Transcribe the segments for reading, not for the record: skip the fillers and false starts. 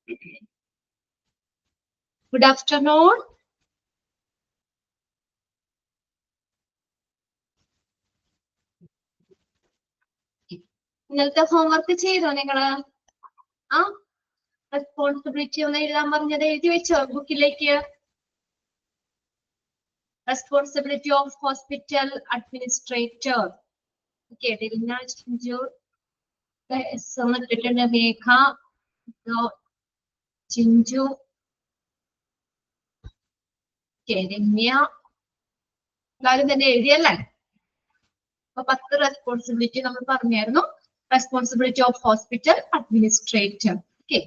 Good afternoon. ഇന്നലത്തെ homework ചെയ്തോ നിങ്ങള്? റെസ്പോൺസിബിലിറ്റി ഒന്ന് എഴുതാൻ പറഞ്ഞത് എഴുതി വെച്ചോ ബുക്കിലേക്ക്? Responsibility of hospital administrator. Okay, Chinchu ഇട്ടിട്ടുണ്ട്, മേഘ, ചിഞ്ചു, രമ്യ, എല്ലാവരും തന്നെ എഴുതിയല്ലേ? അപ്പൊ 10 റെസ്പോൺസിബിലിറ്റി നമ്മൾ പറഞ്ഞായിരുന്നു. Responsibility of hospital administrator. Okay,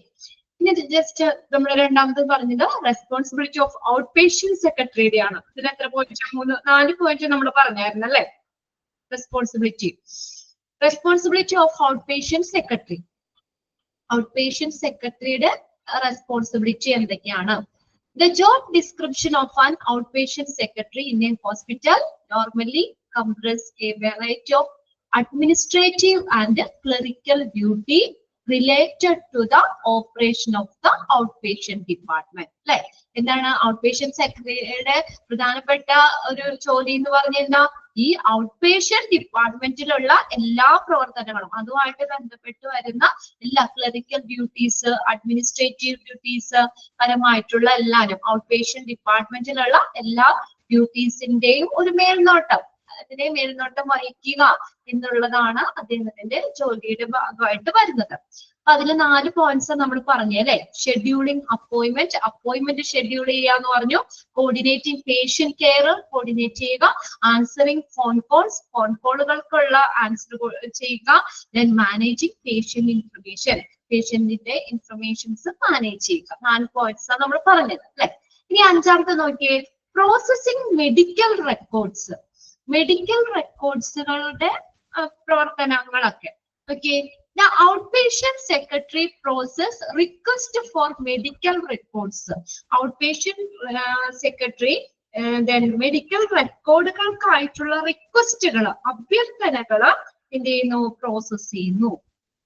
ഇനി ജസ്റ്റ് നമ്മൾ രണ്ടാമത് പറഞ്ഞത് റെസ്പോൺസിബിലിറ്റി ഓഫ് ഔട്ട് പേഷ്യന്റ് സെക്രട്ടറിയുടെ ആണ്. ഇതിൽ എത്ര പോയിന്റ്? 4 പോയിന്റ് നമ്മൾ പറഞ്ഞായിരുന്നു അല്ലേ? Responsibility of out patient secretary. Out patient സെക്രട്ടറിയുടെ റെസ്പോൺസിബിലിറ്റി എന്തൊക്കെയാണ്? The job description of an outpatient secretary in a hospital normally comprises a variety of administrative and clerical duty related to the operation of the outpatient department. അല്ലെ? എന്താണ് out patient സെക്രട്ടറിയുടെ പ്രധാനപ്പെട്ട ഒരു ജോലി എന്ന് പറഞ്ഞാൽ ഈ ഔട്ട് പേഷ്യന്റ് ഡിപ്പാർട്ട്മെന്റിലുള്ള എല്ലാ പ്രവർത്തനങ്ങളും അതുമായിട്ട് ബന്ധപ്പെട്ട് വരുന്ന എല്ലാ ക്ലറിക്കൽ ഡ്യൂട്ടീസ്, അഡ്മിനിസ്ട്രേറ്റീവ് ഡ്യൂട്ടീസ് പരമായിട്ടുള്ള എല്ലാവരും ഔട്ട് പേഷ്യന്റ് ഡിപ്പാർട്ട്മെന്റിലുള്ള എല്ലാ ഡ്യൂട്ടീസിന്റെയും ഒരു മേൽനോട്ടം, അതിനെ മേൽനോട്ടം വഹിക്കുക എന്നുള്ളതാണ് അദ്ദേഹത്തിന്റെ ജോലിയുടെ ഭാഗമായിട്ട് വരുന്നത്. അപ്പൊ അതിൽ 4 പോയിന്റ്സ് നമ്മൾ പറഞ്ഞു അല്ലെ? ഷെഡ്യൂളിംഗ് അപ്പോയിന്റ്മെന്റ് ഷെഡ്യൂൾ ചെയ്യുക എന്ന് പറഞ്ഞു. കോർഡിനേറ്റിംഗ് പേഷ്യന്റ് കെയർ കോർഡിനേറ്റ് ചെയ്യുക. ആൻസറിംഗ് ഫോൺ കോളുകൾക്കുള്ള ആൻസർ ചെയ്യുക. ദെൻ മാനേജിങ് പേഷ്യന്റ് ഇൻഫർമേഷൻ, പേഷ്യന്റിന്റെ ഇൻഫർമേഷൻസ് മാനേജ് ചെയ്യുക. 4 പോയിന്റ്സ് ആണ് നമ്മൾ പറഞ്ഞത് അല്ലെ? ഇനി 5ാമത്തെ നോക്കിയേ, പ്രോസസിംഗ് മെഡിക്കൽ റെക്കോർഡ്സ്. മെഡിക്കൽ റെക്കോർഡ്സുകളുടെ പ്രവർത്തനങ്ങളൊക്കെ. Okay, the outpatient secretary process request for medical records. Outpatient secretary then medical റെക്കോർഡുകൾക്കായിട്ടുള്ള റിക്വസ്റ്റുകൾ, അഭ്യർത്ഥനകൾ എന്ത് ചെയ്യുന്നു? പ്രോസസ് ചെയ്യുന്നു.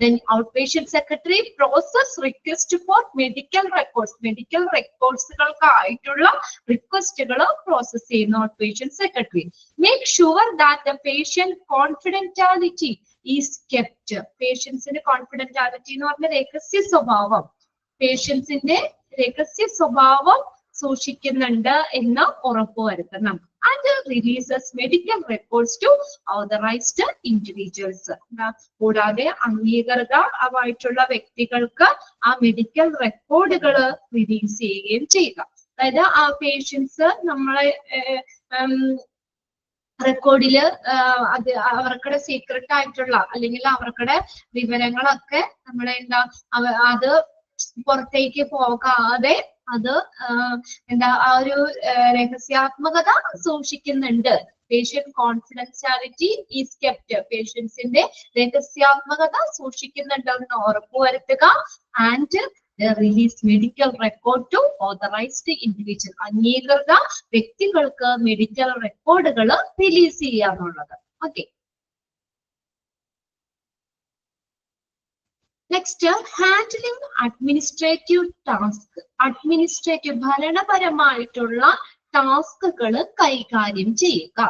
Then outpatient secretary process request for medical records. Medical റെക്കോർഡ്സുകൾക്കായിട്ടുള്ള റിക്വസ്റ്റുകൾ പ്രോസസ് ചെയ്യുന്നു outpatient secretary. Make sure that the patient confidentiality is kept. പേഷ്യൻസിന്റെ കോൺഫിഡൻറ്റാലിറ്റി എന്ന് പറഞ്ഞ രഹസ്യ സ്വഭാവം, പേഷ്യൻസിന്റെ രഹസ്യ സ്വഭാവം സൂക്ഷിക്കുന്നുണ്ട് എന്ന് ഉറപ്പുവരുത്തണം. And releases medical records to authorised individuals. കൂടാതെ അംഗീകൃതമായിട്ടുള്ള വ്യക്തികൾക്ക് ആ മെഡിക്കൽ റെക്കോർഡുകൾ റിലീസ് ചെയ്യുകയും ചെയ്യുക. അതായത് ആ പേഷ്യൻസ് നമ്മളെ റെക്കോർഡില് അത് അവർക്കുടെ സീക്രട്ട് ആയിട്ടുള്ള അല്ലെങ്കിൽ അവർക്കുടെ വിവരങ്ങളൊക്കെ നമ്മളെ അത് പുറത്തേക്ക് പോകാതെ അത് ആ ഒരു രഹസ്യാത്മകത സൂക്ഷിക്കുന്നുണ്ട്. Patient confidentiality is kept. പേഷ്യൻസിന്റെ രഹസ്യാത്മകത സൂക്ഷിക്കുന്നുണ്ടെന്ന് ഉറപ്പുവരുത്തുക. And release medical record to authorised individual. അംഗീകൃത വ്യക്തികൾക്ക് മെഡിക്കൽ റെക്കോർഡുകൾ റിലീസ് ചെയ്യുക എന്നുള്ളത്. Okay, next handling administrative task. Administrative ഭരണപരമായിട്ടുള്ള ടാസ്കുകൾ കൈകാര്യം ചെയ്യുക.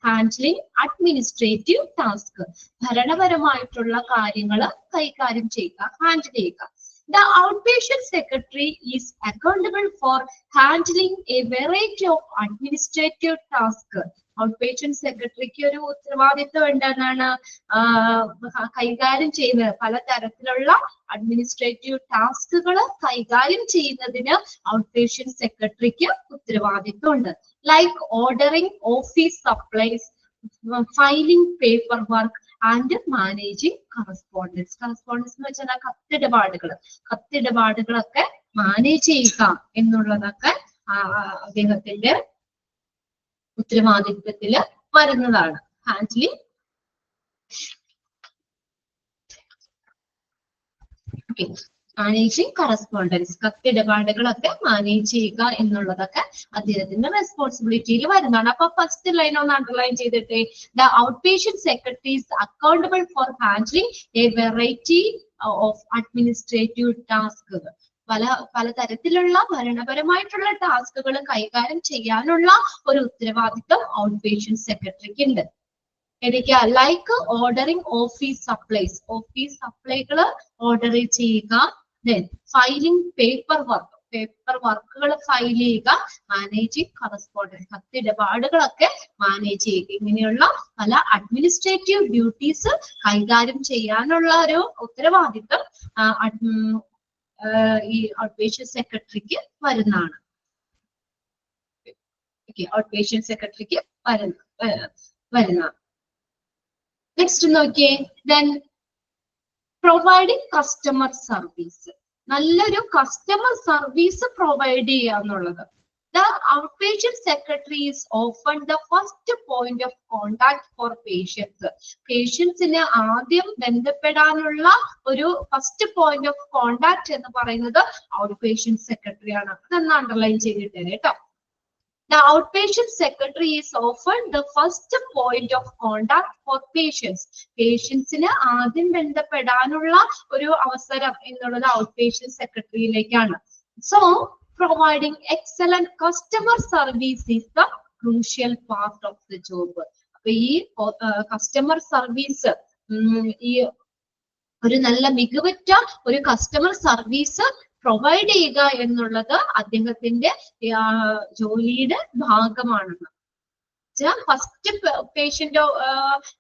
ഹാൻഡ്ലിംഗ് അഡ്മിനിസ്ട്രേറ്റീവ് ടാസ്ക്, ഭരണപരമായിട്ടുള്ള കാര്യങ്ങൾ കൈകാര്യം ചെയ്യുക, ഹാൻഡിൽ ചെയ്യുക. The outpatient secretary is accountable for handling a variety of administrative tasks. Outpatient secretaryക്ക് ഒരു ഉത്തരവാദിത്വം ഉണ്ടെന്നാണ് കൈകാര്യം ചെയ്യുന്നത്. പലതരത്തിലുള്ള അഡ്മിനിസ്ട്രേറ്റീവ് ടാസ്കുകൾ കൈകാര്യം ചെയ്യുന്നതിന് ഔട്ട്പേഷ്യന്റ് സെക്രട്ടറിക്ക് ഉത്തരവാദിത്വം ഉണ്ട്. Like ordering office supplies, filing paper work and managing correspondence. Correspondence എന്ന് വെച്ചാൽ കത്തിടപാടുകളൊക്കെ മാനേജ് ചെയ്യുക എന്നുള്ളതൊക്കെ അദ്ദേഹത്തിന്റെ ഉത്തരവാദിത്വത്തില് വരുന്നതാണ്. ഹാൻഡ്ലിംഗ് മാനേജിങ് കറസ്പോണ്ടൻസ്, കത്തിടപാടുകളൊക്കെ മാനേജ് ചെയ്യുക എന്നുള്ളതൊക്കെ അദ്ദേഹത്തിന്റെ റെസ്പോൺസിബിലിറ്റിയിൽ വരുന്നതാണ്. അപ്പൊ ഫസ്റ്റ് ലൈൻ ഒന്ന് അണ്ടർലൈൻ ചെയ്തിട്ട്, the out patient secretary is accountable for handling A variety of administrative ടാസ്കുകൾ. പലതരത്തിലുള്ള ഭരണപരമായിട്ടുള്ള ടാസ്കുകൾ കൈകാര്യം ചെയ്യാനുള്ള ഒരു ഉത്തരവാദിത്വം ഔട്ട് പേഷ്യന്റ് സെക്രട്ടറിക്ക് ഉണ്ട്. ഏതൊക്കെയാ? ലൈക്ക് ഓർഡറിങ് ഓഫീസ് സപ്ലൈകൾ ഓർഡർ ചെയ്യുക, ദെൻ ഫയലിംഗ് പേപ്പർ വർക്കുകൾ ഫയൽ ചെയ്യുക, മാനേജിങ് കറസ്പോണ്ടൻസ് കത്തിടപാടുകളൊക്കെ മാനേജ് ചെയ്യുക. ഇങ്ങനെയുള്ള പല അഡ്മിനിസ്ട്രേറ്റീവ് ഡ്യൂട്ടീസ് കൈകാര്യം ചെയ്യാനുള്ള ഒരു ഉത്തരവാദിത്വം ഈ ഔട്ട് പേഷ്യന്റ് സെക്രട്ടറിക്ക് വരുന്നതാണ്. ഔട്ട് പേഷ്യന്റ് സെക്രട്ടറിക്ക് വരുന്ന. നെക്സ്റ്റ് നോക്കിയേ, ദെൻ പ്രൊവൈഡിങ് കസ്റ്റമർ സർവീസ്. നല്ലൊരു കസ്റ്റമർ സർവീസ് പ്രൊവൈഡ് ചെയ്യുക എന്നുള്ളത്. The outpatient secretary is often the first point of contact for patients. പേഷ്യൻസിന് ആദ്യം ബന്ധപ്പെടാനുള്ള ഒരു ഫസ്റ്റ് പോയിന്റ് ഓഫ് കോണ്ടാക്ട് എന്ന് പറയുന്നത് ഔട്ട് പേഷ്യന്റ് സെക്രട്ടറി ആണ്. അതൊന്ന് അണ്ടർലൈൻ ചെയ്തിട്ടേ കേട്ടോ. The outpatient secretary is often the first point of contact for patients. പേഷ്യൻസിന് ആദ്യം ബന്ധപ്പെടാനുള്ള ഒരു അവസരം എന്നുള്ളത് ഔട്ട് പേഷ്യന്റ് സെക്രട്ടറിയിലേക്കാണ്. So providing excellent customer service is the crucial part of the job. അപ്പൊ ഈ കസ്റ്റമർ സർവീസ്, ഈ ഒരു നല്ല മികവുറ്റ ഒരു കസ്റ്റമർ സർവീസ് പ്രൊവൈഡ് ചെയ്യുക എന്നുള്ളത് അദ്ദേഹത്തിന്റെ ജോലിയുടെ ഭാഗമാണെന്ന്. ഫസ്റ്റ്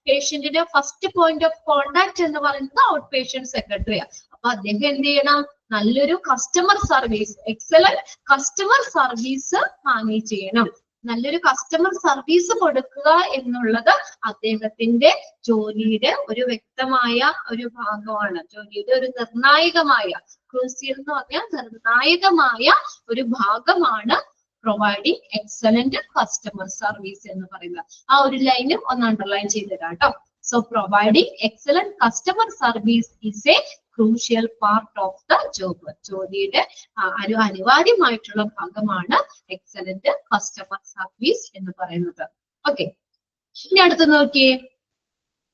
പേഷ്യന്റിന്റെ ഫസ്റ്റ് പോയിന്റ് ഓഫ് കോണ്ടാക്ട് എന്ന് പറയുന്നത് ഔട്ട് പേഷ്യന്റ് സെക്രട്ടറിയാണ്. അപ്പൊ അദ്ദേഹം എന്ത് ചെയ്യണം? നല്ലൊരു customer service, excellent customer service manage ചെയ്യണം. നല്ലൊരു കസ്റ്റമർ സർവീസ് കൊടുക്കുക എന്നുള്ളത് അദ്ദേഹത്തിന്റെ ജോലിയുടെ ഒരു വ്യക്തമായ ഒരു ഭാഗമാണ്. ജോലിയുടെ ഒരു നിർണായകമായ, ക്രൂസിയൽ എന്ന് പറഞ്ഞാൽ നിർണായകമായ ഒരു ഭാഗമാണ് പ്രൊവൈഡിങ് എക്സലന്റ് കസ്റ്റമർ സർവീസ് എന്ന് പറയുന്നത്. ആ ഒരു ലൈനും ഒന്ന് അണ്ടർലൈൻ ചെയ്തിടാം കേട്ടോ. So providing excellent customer service is A crucial part of the job. ജോലിയുടെ അനിവാര്യമായിട്ടുള്ള ഭാഗമാണ് എക്സലന്റ് കസ്റ്റമർ സർവീസ് എന്ന് പറയുന്നത്. ഓക്കെ, ഇനി അടുത്ത് നോക്കിയേ,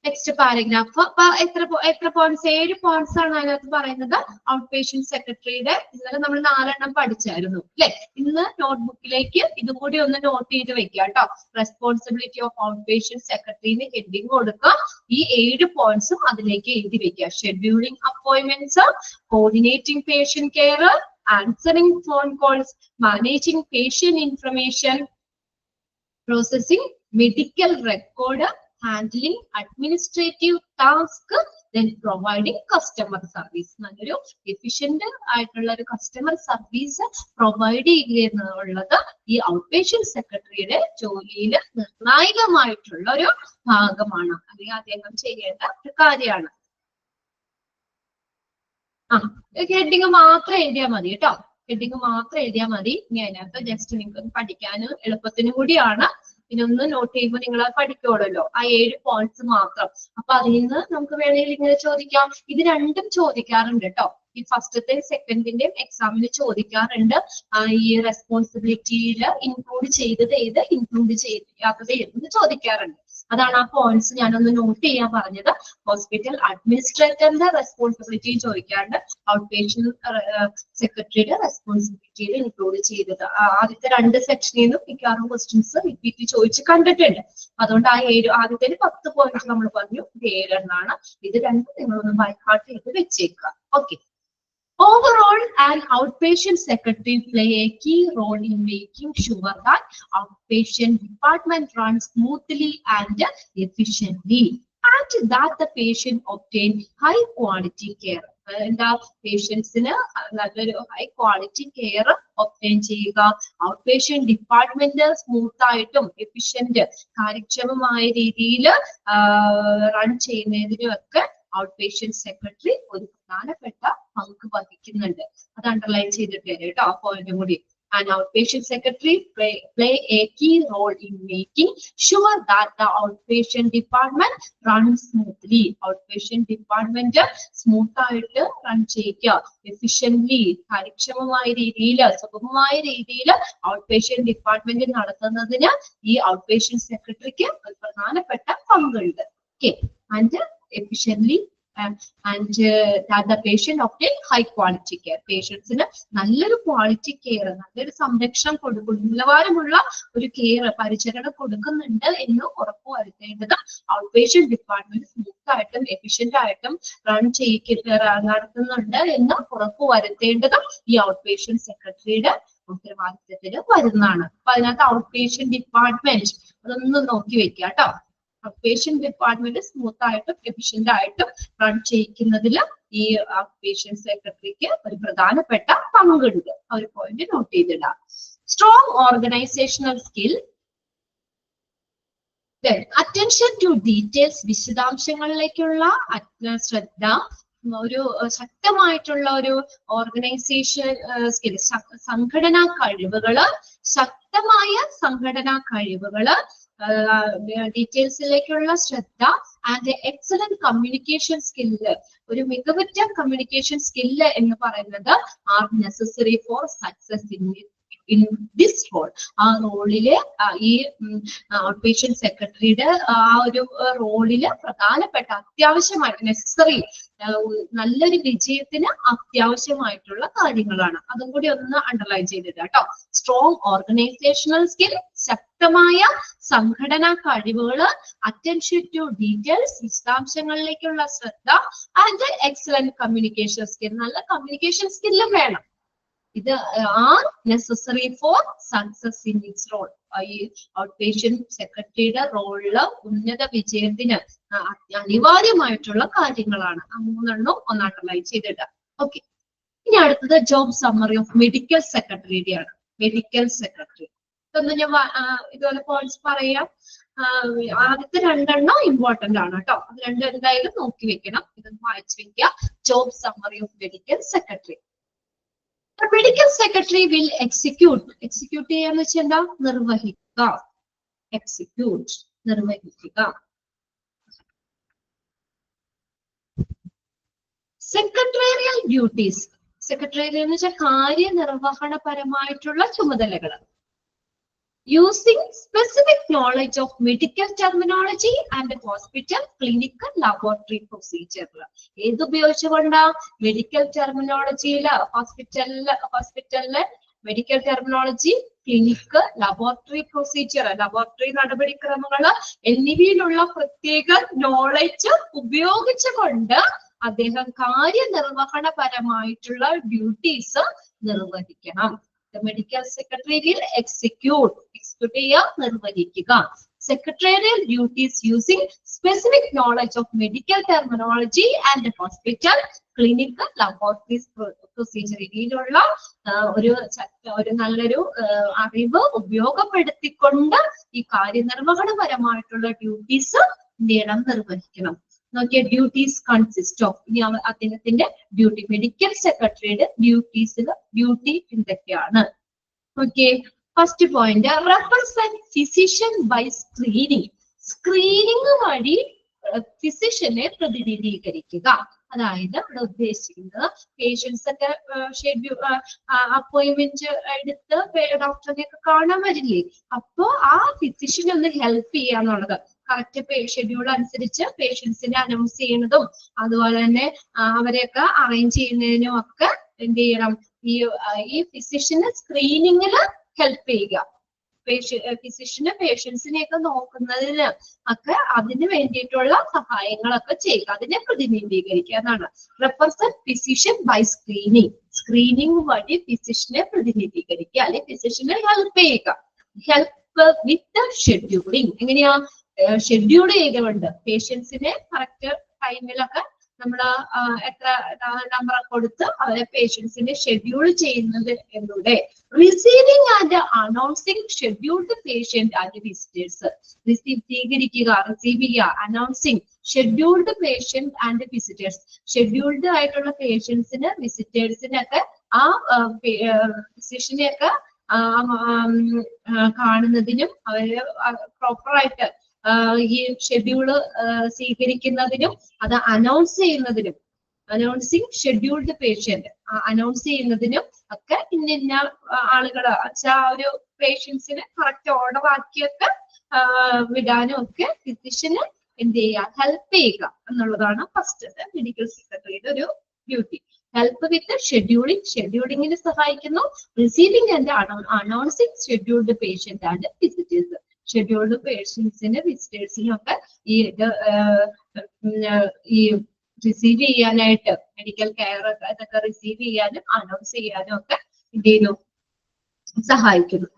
നെക്സ്റ്റ് പാരഗ്രാഫ്. എത്ര പോയിന്റ്സ്? 7 പോയിന്റ്സ് ആണ് അതിനകത്ത് പറയുന്നത്. ഔട്ട് പേഷ്യന്റ് സെക്രട്ടറിയുടെ ഇന്നലെ നമ്മൾ 4 പഠിച്ചായിരുന്നു അല്ലെ? ഇന്ന് നോട്ട്ബുക്കിലേക്ക് ഇതും കൂടി ഒന്ന് നോട്ട് ചെയ്ത് വെക്കുക കേട്ടോ. റെസ്പോൺസിബിലിറ്റി ഓഫ് ഔട്ട് പേഷ്യന്റ് സെക്രട്ടറിന് ഹെഡിങ് കൊടുക്കുക. ഈ 7 പോയിന്റ്സും അതിലേക്ക് എഴുതി വെക്കുക. Scheduling appointments, coordinating patient care, answering phone calls, managing patient information, processing medical record, handling administrative task, then providing customer service. നല്ലൊരു എഫിഷ്യന്റ് ആയിട്ടുള്ള ഒരു കസ്റ്റമർ സർവീസ് പ്രൊവൈഡ് ചെയ്യുക എന്നുള്ളത് ഈ ഔട്ട് പേഷ്യന്റ് സെക്രട്ടറിയുടെ ജോലിയിൽ നിർണായകമായിട്ടുള്ള ഒരു ഭാഗമാണ്, അല്ലെങ്കിൽ അദ്ദേഹം ചെയ്യേണ്ട ഒരു കാര്യമാണ്. ഹെഡിങ് മാത്രം എഴുതിയാൽ മതി കേട്ടോ. ഹെഡിങ് മാത്രം എഴുതിയാൽ മതി. ഇനി അതിനകത്ത് ജസ്റ്റ് നിങ്ങൾക്ക് പഠിക്കാനും എളുപ്പത്തിനും കൂടിയാണ്. ഇതിനൊന്ന് നോട്ട് ചെയ്യുമ്പോൾ നിങ്ങൾ പഠിക്കുമല്ലോ. ആ 7 പോയിന്റ്സ് മാത്രം. അപ്പൊ അതിൽ നിന്ന് നമുക്ക് വേണമെങ്കിൽ ഇങ്ങനെ ചോദിക്കാം. ഇത് രണ്ടും ചോദിക്കാറുണ്ട് കേട്ടോ. ഈ ഫസ്റ്റത്തെ സെക്കൻഡിന്റെയും എക്സാമിന് ചോദിക്കാറുണ്ട്. ഈ റെസ്പോൺസിബിലിറ്റിയിൽ ഇൻക്ലൂഡ് ചെയ്തത് ഏത്, ഇൻക്ലൂഡ് ചെയ്യാത്തത് ഏതെന്ന് ചോദിക്കാറുണ്ട്. അതാണ് ആ പോയിന്റ്സ് ഞാനൊന്ന് നോട്ട് ചെയ്യാൻ പറഞ്ഞത്. ഹോസ്പിറ്റൽ അഡ്മിനിസ്ട്രേറ്ററിന്റെ റെസ്പോൺസിബിലിറ്റി ചോദിക്കാറുണ്ട്. ഔട്ട് പേഷ്യന്റ് സെക്രട്ടറിയുടെ റെസ്പോൺസിബിലിറ്റിയിൽ ഇൻക്ലൂഡ് ചെയ്തത്. ആദ്യത്തെ 2 സെക്ഷനിൽ നിന്നും മിക്കവാറും ക്വസ്റ്റ്യൻസ് റിപ്പീറ്റ് ചോദിച്ച് കണ്ടിട്ടുണ്ട്. അതുകൊണ്ട് ആ 7 ആദ്യത്തെ 10 പോയിന്റ് നമ്മൾ പറഞ്ഞു. ഇത് 7 എണ്ണാണ്. ഇത് രണ്ടും നിങ്ങളൊന്ന് ബൈ ഹാർട്ട് ചെയ്ത് വെച്ചേക്കുക. Okay. Overall, an outpatient secretary play a key role in making sure that outpatient department runs smoothly and efficiently, and that the patient obtain high quality care. എന്താ? പേഷ്യൻസിന് നല്ലൊരു ഹൈ ക്വാളിറ്റി കെയർ ഒബ്റ്റെയിൻ ചെയ്യുക. Out patient department smooth ആയിട്ടും efficient കാര്യക്ഷമമായ രീതിയിൽ run ചെയ്യുന്നതിനുമൊക്കെ out patient secretary ഒരു പ്രധാനപ്പെട്ട പങ്ക് വഹിക്കുന്നുണ്ട്. അത് അണ്ടർലൈൻ ചെയ്തിട്ട് കേട്ടോ ആ പോയിന്റും കൂടി. An outpatient secretary play a key role in making sure that the outpatient department runs smoothly. Outpatient department smooth ആയിട്ട് റൺ ചെയ്യുക, എഫിഷ്യന്റ്ലി കാര്യക്ഷമമായ രീതിയിൽ, സുഗമമായ രീതിയിൽ ഔട്ട് പേഷ്യന്റ് ഡിപ്പാർട്ട്മെന്റ് നടത്തുന്നതിന് ഈ ഔട്ട് പേഷ്യന്റ് സെക്രട്ടറിക്ക് ഒരു പ്രധാനപ്പെട്ട പങ്കുണ്ട്. Okay, and efficiently and that the patient obtain high quality care. പേഷ്യൻസിന് നല്ലൊരു ക്വാളിറ്റി കെയർ, നല്ലൊരു സംരക്ഷണം കൊടുക്കും, നിലവാരമുള്ള ഒരു കെയർ പരിചരണം കൊടുക്കുന്നുണ്ട് എന്ന് ഉറപ്പുവരുത്തേണ്ടത് ഔട്ട് പേഷ്യന്റ് ഡിപ്പാർട്ട്മെന്റ് സ്മൂത്ത് ആയിട്ടും എഫിഷ്യന്റ് ആയിട്ടും നടത്തുന്നുണ്ട് എന്ന് ഉറപ്പുവരുത്തേണ്ടത് ഈ ഔട്ട് പേഷ്യന്റ് സെക്രട്ടറിയുടെ ഉത്തരവാദിത്തത്തിൽ വരുന്നതാണ്. അപ്പൊ അതിനകത്ത് ഔട്ട് പേഷ്യന്റ് ഡിപ്പാർട്ട്മെന്റ് അതൊന്ന് നോക്കി വെക്കുക കേട്ടോ. ഔട്ട് പേഷ്യന്റ് ഡിപ്പാർട്ട്മെന്റ് സ്മൂത്ത് ആയിട്ടും എഫിഷ്യന്റ് ആയിട്ടും റൺ ചെയ്യിക്കുന്നതിൽ ഈ ഔട്ട് പേഷ്യന്റ് സെക്രട്ടറിക്ക് ഒരു പ്രധാനപ്പെട്ട പങ്കുണ്ട്. ആ ഒരു പോയിന്റ് നോട്ട് ചെയ്തിടാം. Strong organisational skill, attention to details, വിശദാംശങ്ങളിലേക്കുള്ള ശ്രദ്ധ, ഒരു ശക്തമായിട്ടുള്ള ഒരു ഓർഗനൈസേഷൻ സ്കിൽ, സംഘടനാ കഴിവുകള്, ശക്തമായ സംഘടനാ കഴിവുകള്, ഡീറ്റെയിൽസിലേക്കുള്ള ശ്രദ്ധ ആൻഡ് എക്സലന്റ് കമ്മ്യൂണിക്കേഷൻ സ്കില്ല്, ഒരു മികവുറ്റ കമ്മ്യൂണിക്കേഷൻ സ്കില്ല് എന്ന് പറയുന്നത് are necessary for success in this role. ആ റോളില് ഈ ഔട്ട് പേഷ്യന്റ് സെക്രട്ടറിയുടെ ആ ഒരു റോളില് പ്രധാനപ്പെട്ട അത്യാവശ്യമായിട്ട് നെസസറി നല്ലൊരു വിജയത്തിന് അത്യാവശ്യമായിട്ടുള്ള കാര്യങ്ങളാണ്. അതും കൂടി ഒന്ന് അണ്ടർലൈൻ ചെയ്തിട്ട് കേട്ടോ. സ്ട്രോങ് ഓർഗനൈസേഷണൽ സ്കിൽ, ശക്തമായ സംഘടനാ കഴിവുകള്, അറ്റൻഷൻ ടു ഡീറ്റെയിൽസ്, വിശദാംശങ്ങളിലേക്കുള്ള ശ്രദ്ധ, ആൻഡ് എക്സലന്റ് കമ്മ്യൂണിക്കേഷൻ സ്കിൽ, നല്ല കമ്മ്യൂണിക്കേഷൻ സ്കില്ലും വേണം. ഇത് are necessary for success in its role. ഈ ഔട്ട് പേഷ്യന്റ് സെക്രട്ടറിയുടെ റോളില് ഉന്നത വിജയത്തിന് അനിവാര്യമായിട്ടുള്ള കാര്യങ്ങളാണ്. ആ മൂന്നെണ്ണം ഒന്ന് അണ്ടർലൈൻ ചെയ്തിട്ട്. ഓക്കെ, ഇനി അടുത്തത് ജോബ് സമ്മറി ഓഫ് മെഡിക്കൽ സെക്രട്ടറിയുടെ ആണ്. മെഡിക്കൽ സെക്രട്ടറി ഇതൊന്ന് ഞാൻ ഇതുപോലെ പോയിന്റ്സ് പറയാം. ആദ്യത്തെ രണ്ടെണ്ണം ഇമ്പോർട്ടന്റ് ആണ് കേട്ടോ. അത് രണ്ടും എന്തായാലും നോക്കി വെക്കണം. ഇതൊന്ന് വായിച്ചു വെക്കുക. Job summary of medical secretary. The medical secretary will execute ചെയ്യാന്ന് വെച്ചാൽ എന്താ? നിർവഹിക്കുക. Execute, നിർവഹിക്കുക. Secretarial duties, secretarial എന്ന് വെച്ചാൽ കാര്യനിർവഹണപരമായിട്ടുള്ള ചുമതലകൾ. Using specific knowledge of medical terminology and hospital, clinical, laboratory procedure. ഏത് ഉപയോഗിച്ചുകൊണ്ടാ? മെഡിക്കൽ ടെർമിനോളജിയില് ഹോസ്പിറ്റലില് medical terminology, clinic, laboratory procedure, laboratory നടപടിക്രമങ്ങള് എന്നിവയിലുള്ള പ്രത്യേക നോളജ് ഉപയോഗിച്ചുകൊണ്ട് അദ്ദേഹം കാര്യനിർവഹണപരമായിട്ടുള്ള ഡ്യൂട്ടീസ് നിർവഹിക്കണം. The medical secretary will execute നിർവഹിക്കുക. Secretarial duties using specific knowledge of medical terminology and hospital, clinical, laboratory procedure. ഇതിലുള്ള ഒരു നല്ലൊരു അറിവ് ഉപയോഗപ്പെടുത്തിക്കൊണ്ട് ഈ കാര്യനിർവഹണപരമായിട്ടുള്ള ഡ്യൂട്ടീസ് നിർവഹിക്കണം. നോക്കിയ ഡ്യൂട്ടീസ് കൺസിസ്റ്റ് ഓഫ്, ഇനി അദ്ദേഹത്തിന്റെ ഡ്യൂട്ടി, മെഡിക്കൽ സെക്രട്ടറിയുടെ ഡ്യൂട്ടി എന്തൊക്കെയാണ്? Okay, first point, represent physician by screening. Screening വഴി ഫിസിഷ്യനെ പ്രതിനിധീകരിക്കുക. അതായത് ഇവിടെ ഉദ്ദേശിക്കുന്നത് പേഷ്യൻസ് ഒക്കെ അപ്പോയിന്റ്മെന്റ് എടുത്ത് ഡോക്ടറിനെ ഒക്കെ കാണാൻ വരില്ലേ, അപ്പോ ആ ഫിസിഷ്യനെ ഒന്ന് ഹെൽപ്പ് ചെയ്യാന്നുള്ളത്. കറക്റ്റ് ഷെഡ്യൂൾ അനുസരിച്ച് പേഷ്യൻസിനെ അനൗൺസ് ചെയ്യുന്നതും അതുപോലെ തന്നെ അവരെയൊക്കെ അറേഞ്ച് ചെയ്യുന്നതിനും ഒക്കെ എന്ത് ചെയ്യണം? ഈ ഫിസിഷ്യന് സ്ക്രീനിങ്ങില് ഹെൽപ്പ് ചെയ്യുക. ഫിസിഷ്യന് പേഷ്യൻസിനെയൊക്കെ നോക്കുന്നതിന് ഒക്കെ അതിന് വേണ്ടിയിട്ടുള്ള സഹായങ്ങളൊക്കെ ചെയ്യുക, അതിനെ പ്രതിനിധീകരിക്കുക എന്നാണ്. Represent physician by screening. Screening വഴി ഫിസിഷ്യനെ പ്രതിനിധീകരിക്കുക, അല്ലെങ്കിൽ ഫിസിഷ്യനെ ഹെൽപ്പ് ചെയ്യുക. Help with scheduling. എങ്ങനെയാ? ഷെഡ്യൂൾ ചെയ്തുകൊണ്ട് പേഷ്യൻസിനെ കറക്റ്റ് ടൈമിലൊക്കെ നമ്മള് എത്ര നമ്പർ കൊടുത്ത് അവരെ പേഷ്യൻസിനെ ഷെഡ്യൂൾ ചെയ്യുന്നത് എന്നിലൂടെ. Receiving and announcing scheduled patient and visitors. സ്വീകരിക്കുക, റിസീവ് ചെയ്യുക, announcing scheduled patient and visitors. Scheduled ആയിട്ടുള്ള പേഷ്യൻസിന് വിസിറ്റേഴ്സിനൊക്കെ ആ ഫിസിഷ്യനെയൊക്കെ കാണുന്നതിനും അവര് പ്രോപ്പറായിട്ട് ഈ ഷെഡ്യൂള് സ്വീകരിക്കുന്നതിനും അത് അനൗൺസ് ചെയ്യുന്നതിനും, അനൗൺസിങ് ഷെഡ്യൂൾഡ് പേഷ്യന്റ് അനൗൺസ് ചെയ്യുന്നതിനും ഒക്കെ ഇന്ന ആളുകള് ആ ഒരു പേഷ്യൻസിനെ കറക്റ്റ് ഓർഡർ ആക്കിയൊക്കെ വിടാനും ഒക്കെ ഫിസിഷ്യന് എന്ത് ചെയ്യുക, ഹെൽപ്പ് ചെയ്യുക എന്നുള്ളതാണ് ഫസ്റ്റ് മെഡിക്കൽ സെക്രട്ടറിയുടെ ഒരു ഡ്യൂട്ടി. ഹെൽപ്പ് വിത്ത് ഷെഡ്യൂളിംഗ്, ഷെഡ്യൂളിങ്ങിന് സഹായിക്കുന്നു. Receiving and announcing scheduled patient and visitors, scheduled പേഷ്യൻസിന് വിസിറ്റേഴ്സിനും ഒക്കെ ഈ റിസീവ് ചെയ്യാനായിട്ട്, മെഡിക്കൽ കെയർ അതൊക്കെ റിസീവ് ചെയ്യാനും അനൗൺസ് ചെയ്യാനും ഒക്കെ എന്ത് ചെയ്യുന്നു, സഹായിക്കുന്നു.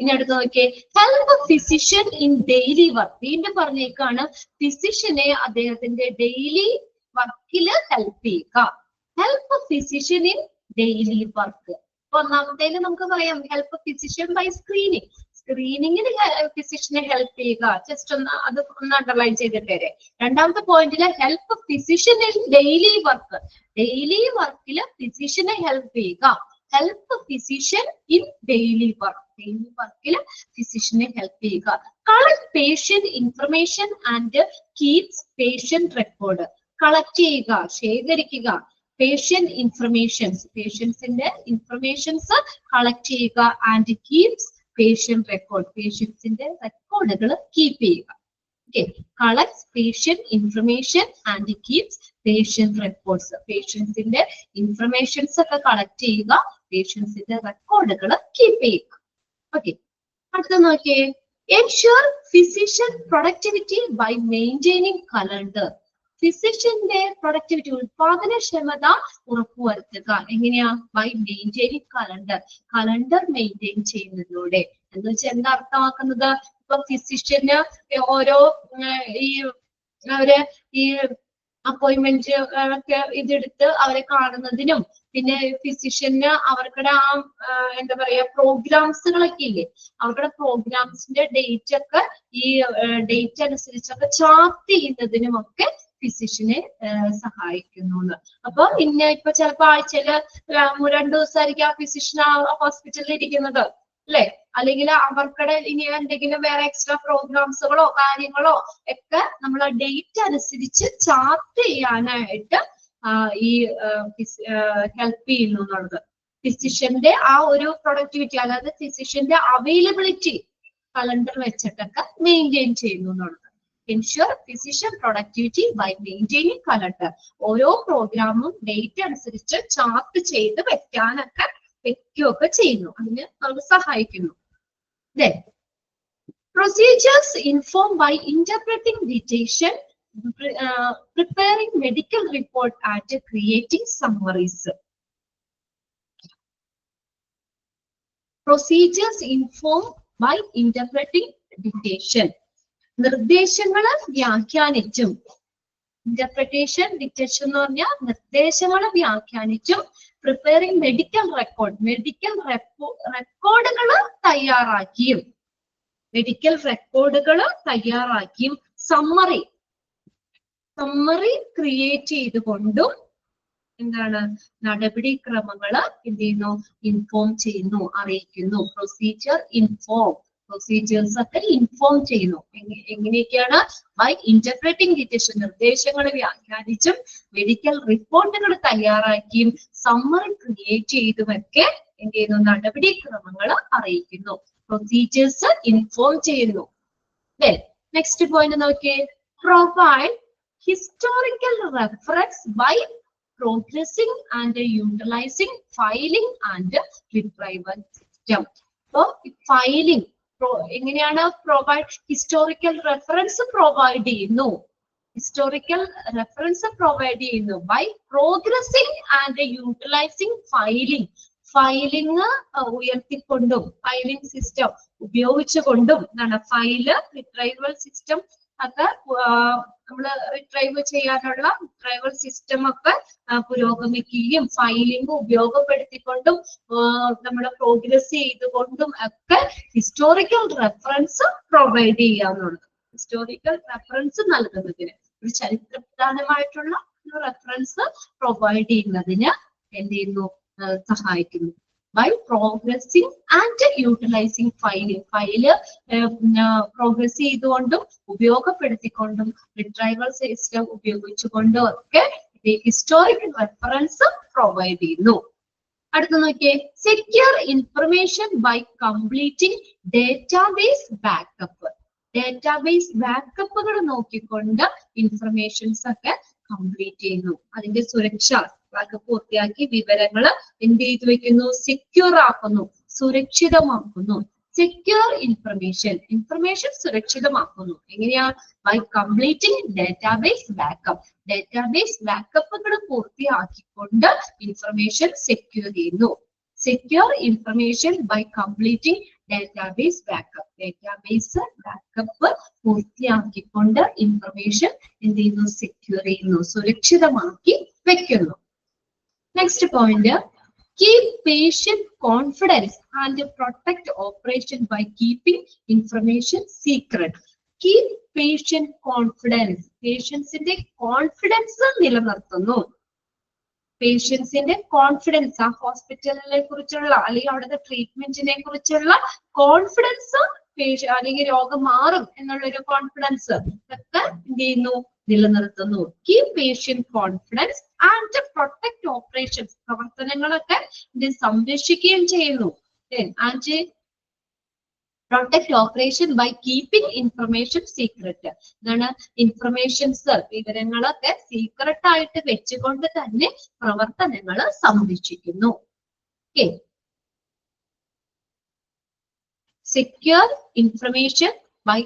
ഇനി അടുത്ത് നോക്കിയേ, help physician in daily work. വീണ്ടും പറഞ്ഞേക്കാണ് ഫിസിഷ്യനെ അദ്ദേഹത്തിന്റെ ഡെയിലി വർക്കില് ഹെൽപ്പ് ചെയ്യുക. Help physician in daily work. ഒന്നാമത്തേല് നമുക്ക് പറയാം ഹെൽപ്പ് ഫിസിഷ്യൻ ബൈ സ്ക്രീനിങ്. സ്ക്രീനിങ്ങിന് ഫിസിഷ്യനെ ഹെൽപ്പ് ചെയ്യുക. ജസ്റ്റ് ഒന്ന് അണ്ടർലൈൻ ചെയ്തിട്ടേ. രണ്ടാമത്തെ പോയിന്റില് help physician in daily work. Daily വർക്കില് ഫിസിഷ്യനെ ഹെൽപ്പ് ചെയ്യുക. Help physician in daily work. Daily വർക്കില് ഫിസിഷ്യനെ ഹെൽപ്പ് ചെയ്യുക. Collect patient information and keeps patient record. Collect ചെയ്യുക, ശേഖരിക്കുക. പേഷ്യന്റ് ഇൻഫർമേഷൻസ്, പേഷ്യൻസിന്റെ ഇൻഫർമേഷൻസ് കളക്ട് ചെയ്യുക. ആൻഡ് കീപ്സ് പേഷ്യന്റ് റെക്കോർഡ്, പേഷ്യൻസിന്റെ റെക്കോർഡുകൾ കീപ്പ് ചെയ്യുക. Okay, collects patient information and keeps patient records. പേഷ്യൻസിന്റെ ഇൻഫർമേഷൻസ് ഒക്കെ കളക്ട് ചെയ്യുക, പേഷ്യൻസിന്റെ റെക്കോർഡുകൾ കീപ്പ് ചെയ്യുക. ഓക്കെ, അടുത്ത നോക്കിയേ, ensure physician productivity by maintaining calendar. ഫിസിഷ്യന്റെ പ്രൊഡക്ടിവിറ്റി, ഉത്പാദനക്ഷമത ഉറപ്പുവരുത്തുക. എങ്ങനെയാ? By maintaining calendar. Calendar maintain ചെയ്യുന്നതിലൂടെ. എന്ന് വെച്ചാൽ എന്താ അർത്ഥമാക്കുന്നത്? ഇപ്പൊ ഫിസിഷ്യന് ഓരോ അവര് ഈ അപ്പോയിന്റ്മെന്റ് ഒക്കെ ഇതെടുത്ത് അവരെ കാണുന്നതിനും, പിന്നെ ഫിസിഷ്യന് അവർക്കുടെ എന്താ പറയാ പ്രോഗ്രാംസുകളൊക്കെ ഇല്ലേ, അവരുടെ പ്രോഗ്രാംസിന്റെ ഡേറ്റ് ഒക്കെ ഈ ഡേറ്റ് അനുസരിച്ചൊക്കെ ചാർട്ട് ചെയ്യുന്നതിനും ഒക്കെ ഫിസിഷ്യനെ സഹായിക്കുന്നു. അപ്പൊ ഇപ്പൊ ചിലപ്പോ ആഴ്ചയില് 2 ദിവസമായിരിക്കും ആ ഫിസിഷ്യൻ ആ ഹോസ്പിറ്റലിൽ ഇരിക്കുന്നത് അല്ലെ, അല്ലെങ്കിൽ അവർക്കടെ ഇനി എന്തെങ്കിലും വേറെ എക്സ്ട്രാ പ്രോഗ്രാംസുകളോ കാര്യങ്ങളോ ഒക്കെ നമ്മൾ ഡേറ്റ് അനുസരിച്ച് ചാർട്ട് ചെയ്യാനായിട്ട് ഈ ഹെൽപ്പ് ചെയ്യുന്നു എന്നുള്ളത്. ഫിസിഷ്യന്റെ ആ ഒരു പ്രൊഡക്ടിവിറ്റി, അതായത് ഫിസിഷ്യന്റെ അവൈലബിലിറ്റി കലണ്ടർ വെച്ചിട്ടൊക്കെ മെയിൻറ്റെയിൻ ചെയ്യുന്നു എന്നുള്ളത്. Ensure physician productivity by maintaining calendar. ഓരോ പ്രോഗ്രാമും ഡേറ്റ് അനുസരിച്ച് ചാർട്ട് ചെയ്ത് വെക്കാനൊക്കെ വെക്കുകയൊക്കെ ചെയ്യുന്നു, അതിന് നമുക്ക് സഹായിക്കുന്നു. Then procedures inform by interpreting dictation, preparing medical report and creating summaries. Procedures inform by interpreting dictation. നിർദ്ദേശങ്ങള് വ്യാഖ്യാനിച്ചും, ഇന്റർപ്രിട്ടേഷൻ ഡിക്റ്റേഷൻ എന്ന് പറഞ്ഞാൽ നിർദ്ദേശങ്ങള് വ്യാഖ്യാനിച്ചും, പ്രിപ്പയറിംഗ് മെഡിക്കൽ റെക്കോർഡ്, മെഡിക്കൽ റെക്കോർഡുകള് തയ്യാറാക്കിയും, മെഡിക്കൽ റെക്കോർഡുകള് തയ്യാറാക്കിയും, സമ്മറി ക്രിയേറ്റ് ചെയ്തുകൊണ്ടും എന്താണ് നടപടിക്രമങ്ങള് എന്ത് ചെയ്യുന്നു, ഇൻഫോം ചെയ്യുന്നു, അറിയിക്കുന്നു. പ്രൊസീജിയർ ഇൻഫോം, പ്രൊസീജിയേഴ്സ് ഒക്കെ ഇൻഫോം ചെയ്യുന്നു. എങ്ങനെയൊക്കെയാണ്? ബൈ ഇന്റർപ്രറ്റിംഗ് ഡിറ്റേഷൻ, നിർദ്ദേശങ്ങൾ വ്യാഖ്യാനിച്ചും, മെഡിക്കൽ റിപ്പോർട്ടുകൾ തയ്യാറാക്കിയും, സമ്മറി ക്രിയേറ്റ് ചെയ്തുമൊക്കെ എന്ത് ചെയ്യുന്നു, നടപടിക്രമങ്ങൾ അറിയിക്കുന്നു. പ്രൊസീജിയേഴ്സ് ഇൻഫോം ചെയ്യുന്നു. നെക്സ്റ്റ് പോയിന്റ് നോക്കിയേ, provide historical reference by progressing and utilising filing and retrieval system. അപ്പോ ഫയലിംഗ് എങ്ങനെയാണ്? പ്രൊവൈഡ് ഹിസ്റ്റോറിക്കൽ റെഫറൻസ് പ്രൊവൈഡ് ചെയ്യുന്നു, ഹിസ്റ്റോറിക്കൽ റെഫറൻസ് പ്രൊവൈഡ് ചെയ്യുന്നു. By progressing and utilising filing, filing ഉയർത്തിക്കൊണ്ടും, ഫയലിംഗ് സിസ്റ്റം ഉപയോഗിച്ചുകൊണ്ടും, എന്താണ് file റിട്രൈവൽ system ഒക്കെ നമ്മള് റിട്രൈവ് ചെയ്യാനുള്ള റിട്രൈവൽ സിസ്റ്റം ഒക്കെ പുരോഗമിക്കുകയും, ഫയലിംഗ് ഉപയോഗപ്പെടുത്തിക്കൊണ്ടും, നമ്മൾ പ്രോഗ്രസ് ചെയ്തുകൊണ്ടും ഒക്കെ ഹിസ്റ്റോറിക്കൽ റെഫറൻസ് പ്രൊവൈഡ് ചെയ്യാന്നുള്ളത്. ഹിസ്റ്റോറിക്കൽ റെഫറൻസ് നൽകുന്നതിന്, ഒരു ചരിത്രപ്രധാനമായിട്ടുള്ള റെഫറൻസ് പ്രൊവൈഡ് ചെയ്യുന്നതിന് എന്ത് ചെയ്യുന്നു, സഹായിക്കുന്നു. By progressing and utilising filing, file progress ചെയ്തുകൊണ്ടും ഉപയോഗപ്പെടുത്തിക്കൊണ്ടും റിട്രൈവൽ സിസ്റ്റം ഉപയോഗിച്ചുകൊണ്ടും ഒക്കെ ഹിസ്റ്റോറിക്കൽ റെഫറൻസ് പ്രൊവൈഡ് ചെയ്യുന്നു. അടുത്ത നോക്കിയേ, secure information by completing database backup. Database ബാക്കപ്പുകൾ നോക്കിക്കൊണ്ട് ഇൻഫർമേഷൻസ് ഒക്കെ കംപ്ലീറ്റ് ചെയ്യുന്നു. അതിന്റെ സുരക്ഷ ബാക്കപ്പ് പൂർത്തിയാക്കി വിവരങ്ങൾ എന്ത് ചെയ്ത് വെക്കുന്നു? സെക്യൂർ ആക്കുന്നു, സുരക്ഷിതമാക്കുന്നു. സെക്യൂർ ഇൻഫർമേഷൻ സുരക്ഷിതമാക്കുന്നു. എങ്ങനെയാ? By completing database backup. Database ബാക്കപ്പുകൾ പൂർത്തിയാക്കിക്കൊണ്ട് ഇൻഫർമേഷൻ സെക്യൂർ ചെയ്യുന്നു. Secure information by completing database backup. Database backup പൂർത്തിയാക്കിക്കൊണ്ട് ഇൻഫർമേഷൻ എന്ത് ചെയ്യുന്നു? സെക്യൂർ ചെയ്യുന്നു, സുരക്ഷിതമാക്കി വെക്കുന്നു. Next point, keep patient confidence and protect operation by keeping information secret. Keep patient confidence. പേഷ്യൻസിന്റെ കോൺഫിഡൻസ് നിലനിർത്തുന്നു. പേഷ്യൻസിന്റെ കോൺഫിഡൻസ്, ആ ഹോസ്പിറ്റലിനെ കുറിച്ചുള്ള അല്ലെങ്കിൽ അവിടുത്തെ ട്രീറ്റ്മെന്റിനെ കുറിച്ചുള്ള കോൺഫിഡൻസ്, അല്ലെങ്കിൽ രോഗം മാറും എന്നുള്ള ഒരു കോൺഫിഡൻസ് ഒക്കെ എന്ത് ചെയ്യുന്നു? നിലനിർത്തുന്നു. Keep patient confidence and protect operations. പ്രവർത്തനങ്ങളൊക്കെ ഇത് സംരക്ഷിക്കുകയും ചെയ്യുന്നു. And protect operation by keeping information secret. എന്താണ്? ഇൻഫർമേഷൻസ്, വിവരങ്ങളൊക്കെ സീക്രട്ട് ആയിട്ട് വെച്ചുകൊണ്ട് തന്നെ പ്രവർത്തനങ്ങൾ സംരക്ഷിക്കുന്നു. Okay, secure information by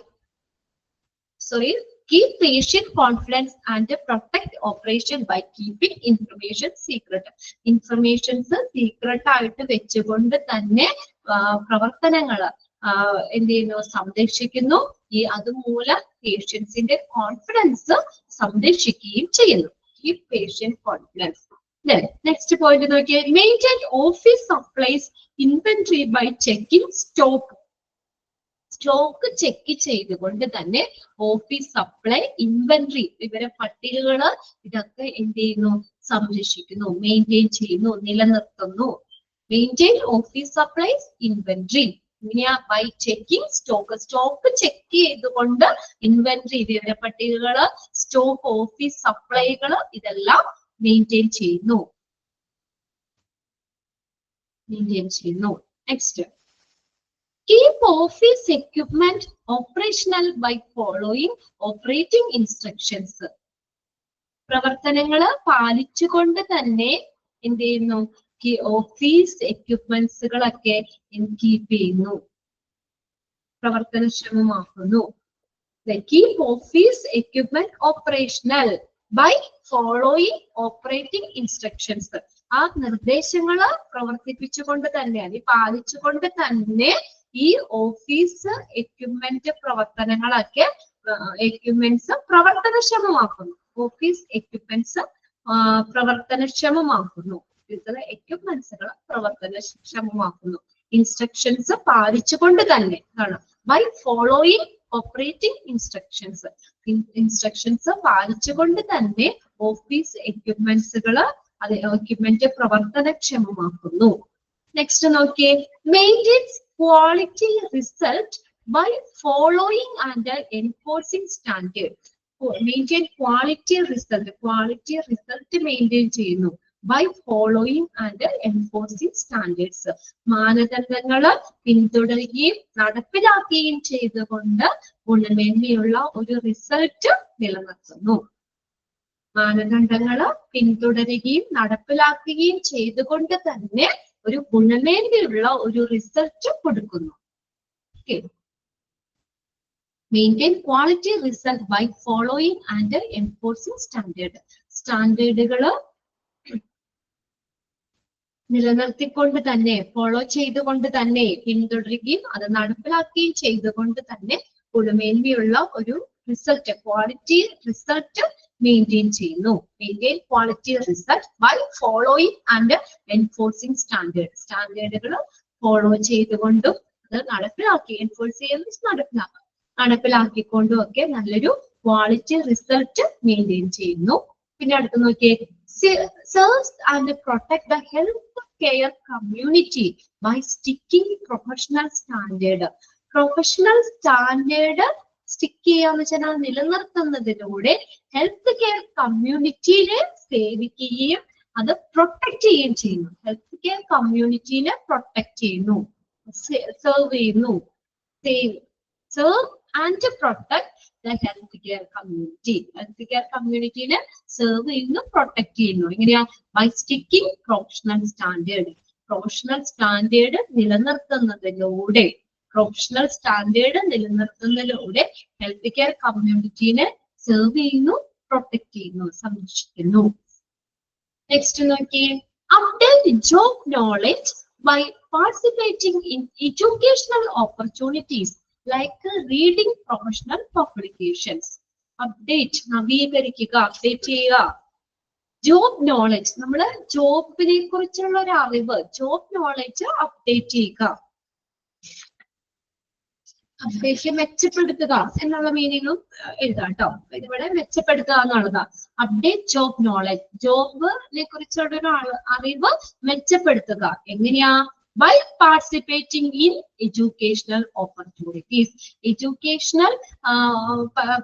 keep patient confidence and protect operation by keeping information secret. Informations secret ആയിട്ട് വെച്ചുകൊണ്ട് തന്നെ പ്രവർത്തനങ്ങൾ എന്ത് ചെയ്യുന്നു? സംരക്ഷിക്കുന്നു. അതുമൂലം പേഷ്യൻസിന്റെ കോൺഫിഡൻസ് സംരക്ഷിക്കുകയും ചെയ്യുന്നു. Keep patient confidence. Next point നോക്കിയാൽ, maintain office supplies inventory by checking stock. Stock check ചെയ്തുകൊണ്ട് തന്നെ ഓഫീസ് സപ്ലൈ, ഇൻവെന്ററി, വിവര പട്ടികകള് ഇതൊക്കെ എന്ത് ചെയ്യുന്നു? സംരക്ഷിക്കുന്നു, മെയിൻറ്റെയിൻ ചെയ്യുന്നു, നിലനിർത്തുന്നു. Maintain office supplies inventory. ഇങ്ങനെയാ? By checking stock. Stock check ചെയ്തുകൊണ്ട് ഇൻവെന്ററി, വിവര പട്ടികകള്, സ്റ്റോക്ക്, ഓഫീസ് സപ്ലൈകള് ഇതെല്ലാം മെയിൻറ്റെയിൻ ചെയ്യുന്നു. Next, keep office equipment operational by following operating instructions. പ്രവർത്തനങ്ങൾ പാലിച്ചുകൊണ്ട് തന്നെ എന്ത് ചെയ്യുന്നു? ഓഫീസ് എക്യുപ്മെന്റ്സുകളൊക്കെ കീപ്പ് ചെയ്യുന്നു, പ്രവർത്തനക്ഷമമാക്കുന്നു. Keep office equipment operational by following operating instructions. ആ നിർദ്ദേശങ്ങള് പ്രവർത്തിപ്പിച്ചുകൊണ്ട് തന്നെ, അല്ലെങ്കിൽ പാലിച്ചുകൊണ്ട് തന്നെ ഈ ഓഫീസ് എക്യുപ്മെന്റ് പ്രവർത്തനങ്ങളൊക്കെ പ്രവർത്തനക്ഷമമാക്കുന്നു. ഓഫീസ് എക്യുപ്മെന്റ്സ് പ്രവർത്തനക്ഷമമാക്കുന്നു. എക്യുപ്മെന്റ്സുകൾ പ്രവർത്തനക്ഷമമാക്കുന്നു. ഇൻസ്ട്രക്ഷൻസ് പാലിച്ചുകൊണ്ട് തന്നെ ആണ്. By following operating instructions. Instructions പാലിച്ചുകൊണ്ട് തന്നെ ഓഫീസ് എക്യുപ്മെന്റ്സുകള് എക്യുപ്മെന്റ് പ്രവർത്തനക്ഷമമാക്കുന്നു. നെക്സ്റ്റ് നോക്കിയേ, maintains quality result by following and enforcing standard. Maintain quality result. Quality result maintain ചെയ്യുന്നു by following and enforcing standards. മാനദണ്ഡങ്ങള് പിന്തുടരുകയും നടപ്പിലാക്കുകയും ചെയ്തുകൊണ്ട് ഗുണമേന്മയുള്ള ഒരു റിസൾട്ട് നിലനിർത്തുന്നു. മാനദണ്ഡങ്ങള് പിന്തുടരുകയും നടപ്പിലാക്കുകയും ചെയ്തുകൊണ്ട് തന്നെ ഒരു ഗുണമേന്മയുള്ള ഒരു റിസൾട്ട് കൊടുക്കുന്നു. Maintain quality result by following and enforcing standard. സ്റ്റാൻഡേർഡുകള് നിലനിർത്തിക്കൊണ്ട് തന്നെ, ഫോളോ ചെയ്തുകൊണ്ട് തന്നെ, പിന്തുടരുകയും അത് നടപ്പിലാക്കുകയും ചെയ്തുകൊണ്ട് തന്നെ ഗുണമേന്മയുള്ള ഒരു റിസൾട്ട്, ക്വാളിറ്റി റിസൾട്ട് മെയിൻറ്റെയിൻ ചെയ്യുന്നു. Maintain quality result by following and enforcing standard. സ്റ്റാൻഡേർഡുകൾ ഫോളോ ചെയ്തുകൊണ്ടും അത് നടപ്പിലാക്കി, എൻഫോഴ്സ് ചെയ്യുന്ന നടപ്പിലാക്കിക്കൊണ്ടും ഒക്കെ നല്ലൊരു ക്വാളിറ്റി റിസൾട്ട് മെയിൻറ്റെയിൻ ചെയ്യുന്നു. പിന്നെ അടുത്ത് നോക്കിയേ, serves and protect the health care community by sticking professional standard. Professional standard stick ചെയ്യാന്ന് വെച്ചാൽ നിലനിർത്തുന്നതിലൂടെ ഹെൽത്ത് കെയർ കമ്മ്യൂണിറ്റിയെ സേവിക്കുകയും അത് പ്രൊട്ടക്ട് ചെയ്യുകയും ചെയ്യുന്നു. ഹെൽത്ത് കെയർ കമ്മ്യൂണിറ്റിനെ പ്രൊട്ടക്ട് ചെയ്യുന്നു, സെർവ് ചെയ്യുന്നു. serve and to protect the healthcare community. Healthcare community ne serve ചെയ്യുന്നു, protect ചെയ്യുന്നു. എങ്ങനെയാ? By sticking professional standard. Professional standard നിലനിർത്തുന്നതിലൂടെ healthcare community ne serve ചെയ്യുന്നു, protect ചെയ്യുന്നു, സംരക്ഷിക്കുന്നു. Next നോക്കിയേ, update job knowledge by participating in educational opportunities like reading professional publications. Update, നവീകരിക്കുക, update ചെയ്യുക. Job knowledge, നമ്മള് ജോബിനെ കുറിച്ചുള്ള ഒരു അറിവ്, job knowledge update ചെയ്യുക. അപ്ഡേറ്റ് മെച്ചപ്പെടുത്തുക എന്നുള്ള മീനിങ്ങും എഴുതാം കേട്ടോ. ഇതിവിടെ മെച്ചപ്പെടുത്തുക എന്നുള്ളതാ. അപ്ഡേറ്റ് ജോബ് നോളജ്, ജോബിനെ കുറിച്ചുള്ള ഒരു അറിവ് മെച്ചപ്പെടുത്തുക. എങ്ങനെയാ? By participating in educational opportunities. Educational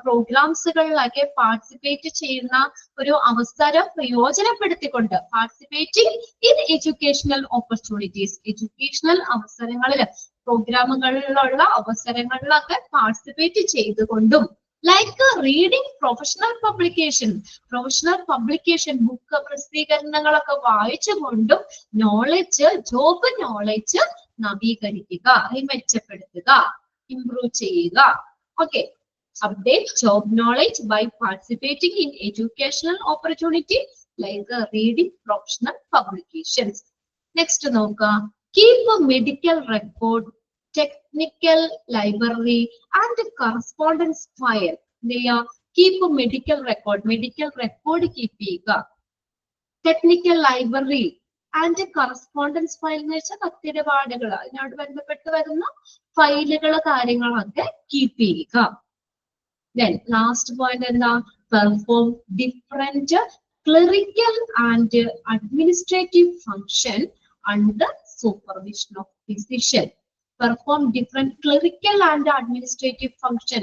പ്രോഗ്രാംസുകളിലൊക്കെ പാർട്ടിസിപ്പേറ്റ് ചെയ്യുന്ന ഒരു അവസരം പ്രയോജനപ്പെടുത്തിക്കൊണ്ട്, participating in educational opportunities, educational അവസരങ്ങളിൽ, പ്രോഗ്രാമുകളിലുള്ള അവസരങ്ങളിലൊക്കെ പാർട്ടിസിപ്പേറ്റ് ചെയ്തുകൊണ്ടും, like reading professional publication, book പ്രസിദ്ധീകരണങ്ങളൊക്കെ വായിച്ചുകൊണ്ടും നോളജ്, ജോബ് നോളജ് നവീകരിക്കുക, മെച്ചപ്പെടുത്തുക, ഇംപ്രൂവ് ചെയ്യുക. Okay, update job knowledge by participating in educational opportunity like reading professional publications. Next നോക്കുക, keep medical record, technical library and correspondence file. They are keep a medical record keep ചെയ്യുക. Technical library and correspondence file എന്ന് വെച്ചാൽ കത്തിടപാടുകൾ, അതിനോട് ബന്ധപ്പെട്ട് വരുന്ന ഫയലുകൾ, കാര്യങ്ങളൊക്കെ keep ചെയ്യുക. Then last point എന്താ? Perform different clerical and administrative function under supervision of physician. Perform different clerical and administrative function.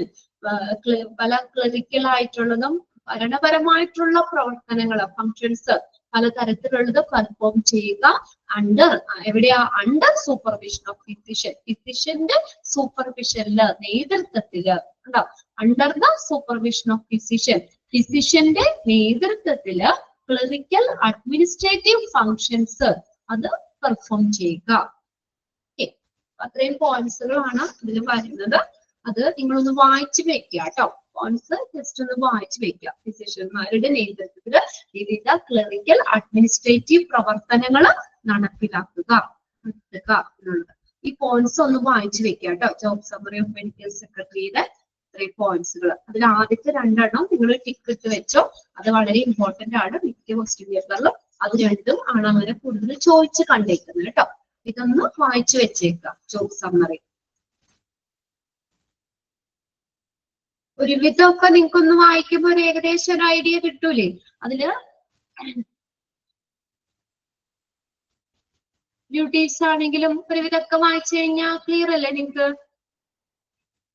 പല ക്ലറിക്കൽ ആയിട്ടുള്ളതും ഭരണപരമായിട്ടുള്ള പ്രവർത്തനങ്ങൾ, ഫങ്ഷൻസ് പലതരത്തിലുള്ളത് പെർഫോം ചെയ്യുക. എവിടെയാ? Under supervision of physician. ഫിസിഷ്യന്റെ സൂപ്പർവിഷനില്, നേതൃത്വത്തില് ഉണ്ടോ? Under the supervision of physician, ഫിസിഷ്യന്റെ നേതൃത്വത്തില് ക്ലറിക്കൽ അഡ്മിനിസ്ട്രേറ്റീവ് ഫങ്ഷൻസ് അത് പെർഫോം ചെയ്യുക. അത്രയും പോയിന്റ്സുകളാണ് ഇതിൽ വരുന്നത്. അത് നിങ്ങളൊന്ന് വായിച്ചു വെക്കുക കേട്ടോ. പോയിന്റ്സ് ജസ്റ്റ് ഒന്ന് വായിച്ചു വെക്കുക. ഫിസിഷ്യന്മാരുടെ നേതൃത്വത്തിൽ വിവിധ ക്ലറിക്കൽ അഡ്മിനിസ്ട്രേറ്റീവ് പ്രവർത്തനങ്ങൾ നടപ്പിലാക്കുക എന്നുള്ളത്. ഈ പോയിന്റ്സ് ഒന്ന് വായിച്ചു വെക്കുക കേട്ടോ. ജോബ് സമ്മറി ഓഫ് മെഡിക്കൽ സെക്രട്ടറിയുടെ ഇത്രയും പോയിന്റ്സുകൾ. അതിൽ ആദ്യത്തെ രണ്ടെണ്ണം നിങ്ങൾ ടിക്കറ്റ് വെച്ചോ, അത് വളരെ ഇമ്പോർട്ടന്റ് ആണ്. മിക്ക ക്വസ്റ്റ്യൻ പേപ്പറിലും അത് രണ്ടും ആണ് അങ്ങനെ കൂടുതൽ ചോദിച്ച് കണ്ടേക്കുന്നത് കേട്ടോ. ഇതൊന്ന് വായിച്ചു വെച്ചേക്കാം. ജോബ് സമ്മറി ഒരുവിധമൊക്കെ നിങ്ങൾക്കൊന്ന് വായിക്കുമ്പോൾ ഒരു ഏകദേശം ഒരു ഐഡിയ കിട്ടൂലേ? അതില് ഡ്യൂട്ടീസ് ആണെങ്കിലും ഒരുവിധമൊക്കെ വായിച്ചു കഴിഞ്ഞാൽ ക്ലിയർ അല്ലേ നിങ്ങൾക്ക്?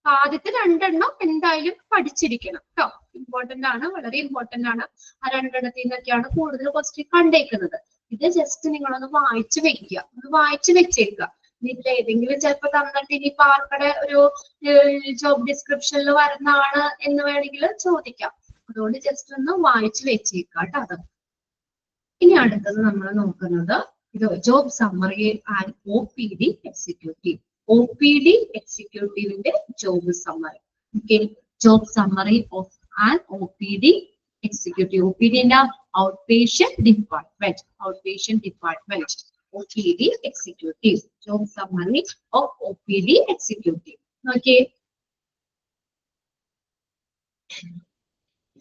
ആദ്യത്തെ രണ്ടെണ്ണം എന്തായാലും പഠിച്ചിരിക്കണം കേട്ടോ. ഇമ്പോർട്ടന്റ് ആണ്, വളരെ ഇമ്പോർട്ടന്റ് ആണ്. ആ രണ്ടെണ്ണത്തിൽ നിന്നൊക്കെയാണ് കൂടുതൽ ക്വസ്റ്റ്യൻ കണ്ടേക്കുന്നത്. ഇത് ജസ്റ്റ് നിങ്ങളൊന്ന് വായിച്ചു വെക്കുക, ഒന്ന് വായിച്ചു വെച്ചേക്കുക. ഇതിൽ ഏതെങ്കിലും ചിലപ്പോൾ തന്നിട്ട് ഇനിയിപ്പോ ആർക്കടെ ഒരു ജോബ് ഡിസ്ക്രിപ്ഷനിൽ വരുന്നതാണ് എന്ന് വേണമെങ്കിൽ ചോദിക്കാം. അതുകൊണ്ട് ജസ്റ്റ് ഒന്ന് വായിച്ചു വെച്ചേക്കുക കേട്ടോ. അത് ഇനി അടുത്തത് നമ്മൾ നോക്കുന്നത് ഇത് job summary and OPD executive. OPD എക്സിക്യൂട്ടീവിന്റെ job summary. Okay, job summary of and OPD executive. OPD in the outpatient department. OPD executive. Job summary of OPD executive. Okay.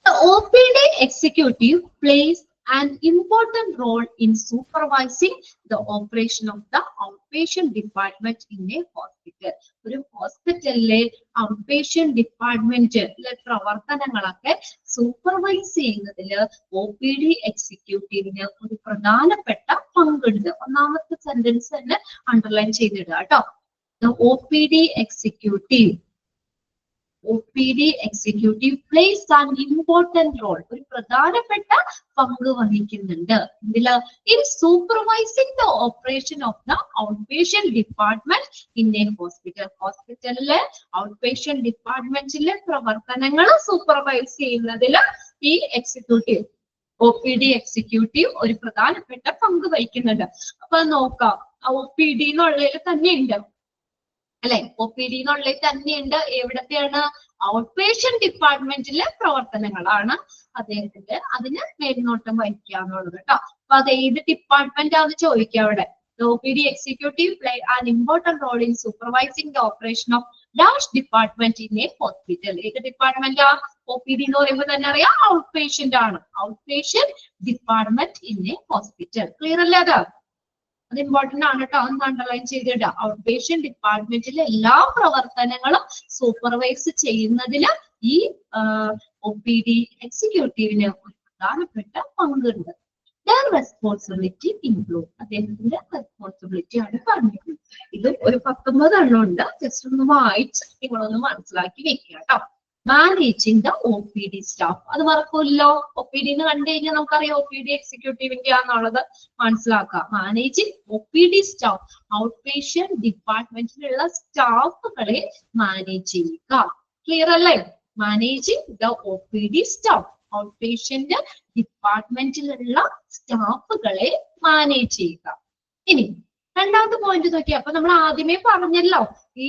The OPD executive plays an important role in supervising the operation of the outpatient department in a hospital. ഒരു ഹോസ്പിറ്റലിലെ outpatient ഡിപ്പാർട്ട്മെന്റിലെ പ്രവർത്തനങ്ങളൊക്കെ supervise ചെയ്യുന്നതില് OPD എക്സിക്യൂട്ടീവിന് ഒരു പ്രധാനപ്പെട്ട പങ്കുണ്ട്. ഒന്നാമത്തെ sentence തന്നെ underline ചെയ്തിടുക കേട്ടോ. OPD executive. OPD executive plays an important role. ഒരു പ്രധാനപ്പെട്ട പങ്ക് വഹിക്കുന്നുണ്ട് ഇതില് in supervising the operation of the outpatient department in a hospital. ഹോസ്പിറ്റലിലെ ഔട്ട്പേഷ്യന്റ് ഡിപ്പാർട്ട്മെന്റിലെ പ്രവർത്തനങ്ങൾ സൂപ്പർവൈസ് ചെയ്യുന്നതില് ഈ എക്സിക്യൂട്ടീവ് OPD എക്സിക്യൂട്ടീവ് ഒരു പ്രധാനപ്പെട്ട പങ്ക് വഹിക്കുന്നുണ്ട്. അപ്പൊ നോക്കാം OPD എന്നുള്ളതിൽ തന്നെയുണ്ട് അല്ലെ, OPD എന്നുള്ളതിൽ തന്നെയുണ്ട്. എവിടത്തെയാണ്? ഔട്ട്പേഷ്യന്റ് ഡിപ്പാർട്ട്മെന്റിലെ പ്രവർത്തനങ്ങളാണ് അദ്ദേഹത്തിന്റെ അതിന് മേൽനോട്ടം വഹിക്കുക എന്നുള്ളത് കേട്ടോ. അപ്പൊ അത് ഏത് ഡിപ്പാർട്ട്മെന്റ് ആണെന്ന് ചോദിക്കുക അവിടെ. OPD executive play an important role in supervising the operation of dash department in a hospital. ഏത് ഡിപ്പാർട്ട്മെന്റ് ആ? OPD എന്ന് പറയുമ്പോൾ തന്നെ അറിയാം ഔട്ട്പേഷ്യന്റ് ആണ്. Outpatient department in A hospital. Clear അല്ലേ? അത് ഇമ്പോർട്ടന്റ് ആണ് കേട്ടോ, ഒന്ന് അണ്ടർലൈൻ ചെയ്തിട്ട്. ഔട്ട്പേഷ്യന്റ് ഡിപ്പാർട്ട്മെന്റിലെ എല്ലാ പ്രവർത്തനങ്ങളും സൂപ്പർവൈസ് ചെയ്യുന്നതിന് ഈ OPD എക്സിക്യൂട്ടീവിന് ഒരു പ്രധാനപ്പെട്ട പങ്കുണ്ട്. റെസ്പോൺസിബിലിറ്റി ഇൻക്ലൂഡ്, അദ്ദേഹത്തിന്റെ റെസ്പോൺസിബിലിറ്റി ആണ് പറഞ്ഞിട്ടുള്ളത്. ഇത് ഒരു 19 എണ്ണം ഉണ്ട്, ജസ്റ്റ് ഒന്ന് വായിച്ച് നിങ്ങളൊന്ന് മനസ്സിലാക്കി വെക്കുക കേട്ടോ. മാനേജിങ് ദ OPD സ്റ്റാഫ്, അത് മറക്കൂല്ലോ. OPD എന്ന് കണ്ടു കഴിഞ്ഞാൽ നമുക്കറിയാം OPD എക്സിക്യൂട്ടീവിന്റെ ആണെന്നുള്ളത് മനസ്സിലാക്കാം. മാനേജിങ് OPD സ്റ്റാഫ്, ഔട്ട്പേഷ്യന്റ് ഡിപ്പാർട്ട്മെന്റിലുള്ള സ്റ്റാഫുകളെ മാനേജ് ചെയ്യുക. ക്ലിയർ അല്ലേ? Managing the OPD staff, outpatient ഡിപ്പാർട്ട്മെന്റിലുള്ള സ്റ്റാഫുകളെ മാനേജ് ചെയ്യുക. ഇനി രണ്ടാമത്തെ പോയിന്റ് നോക്കിയാൽ, അപ്പൊ നമ്മൾ ആദ്യമേ പറഞ്ഞല്ലോ ഈ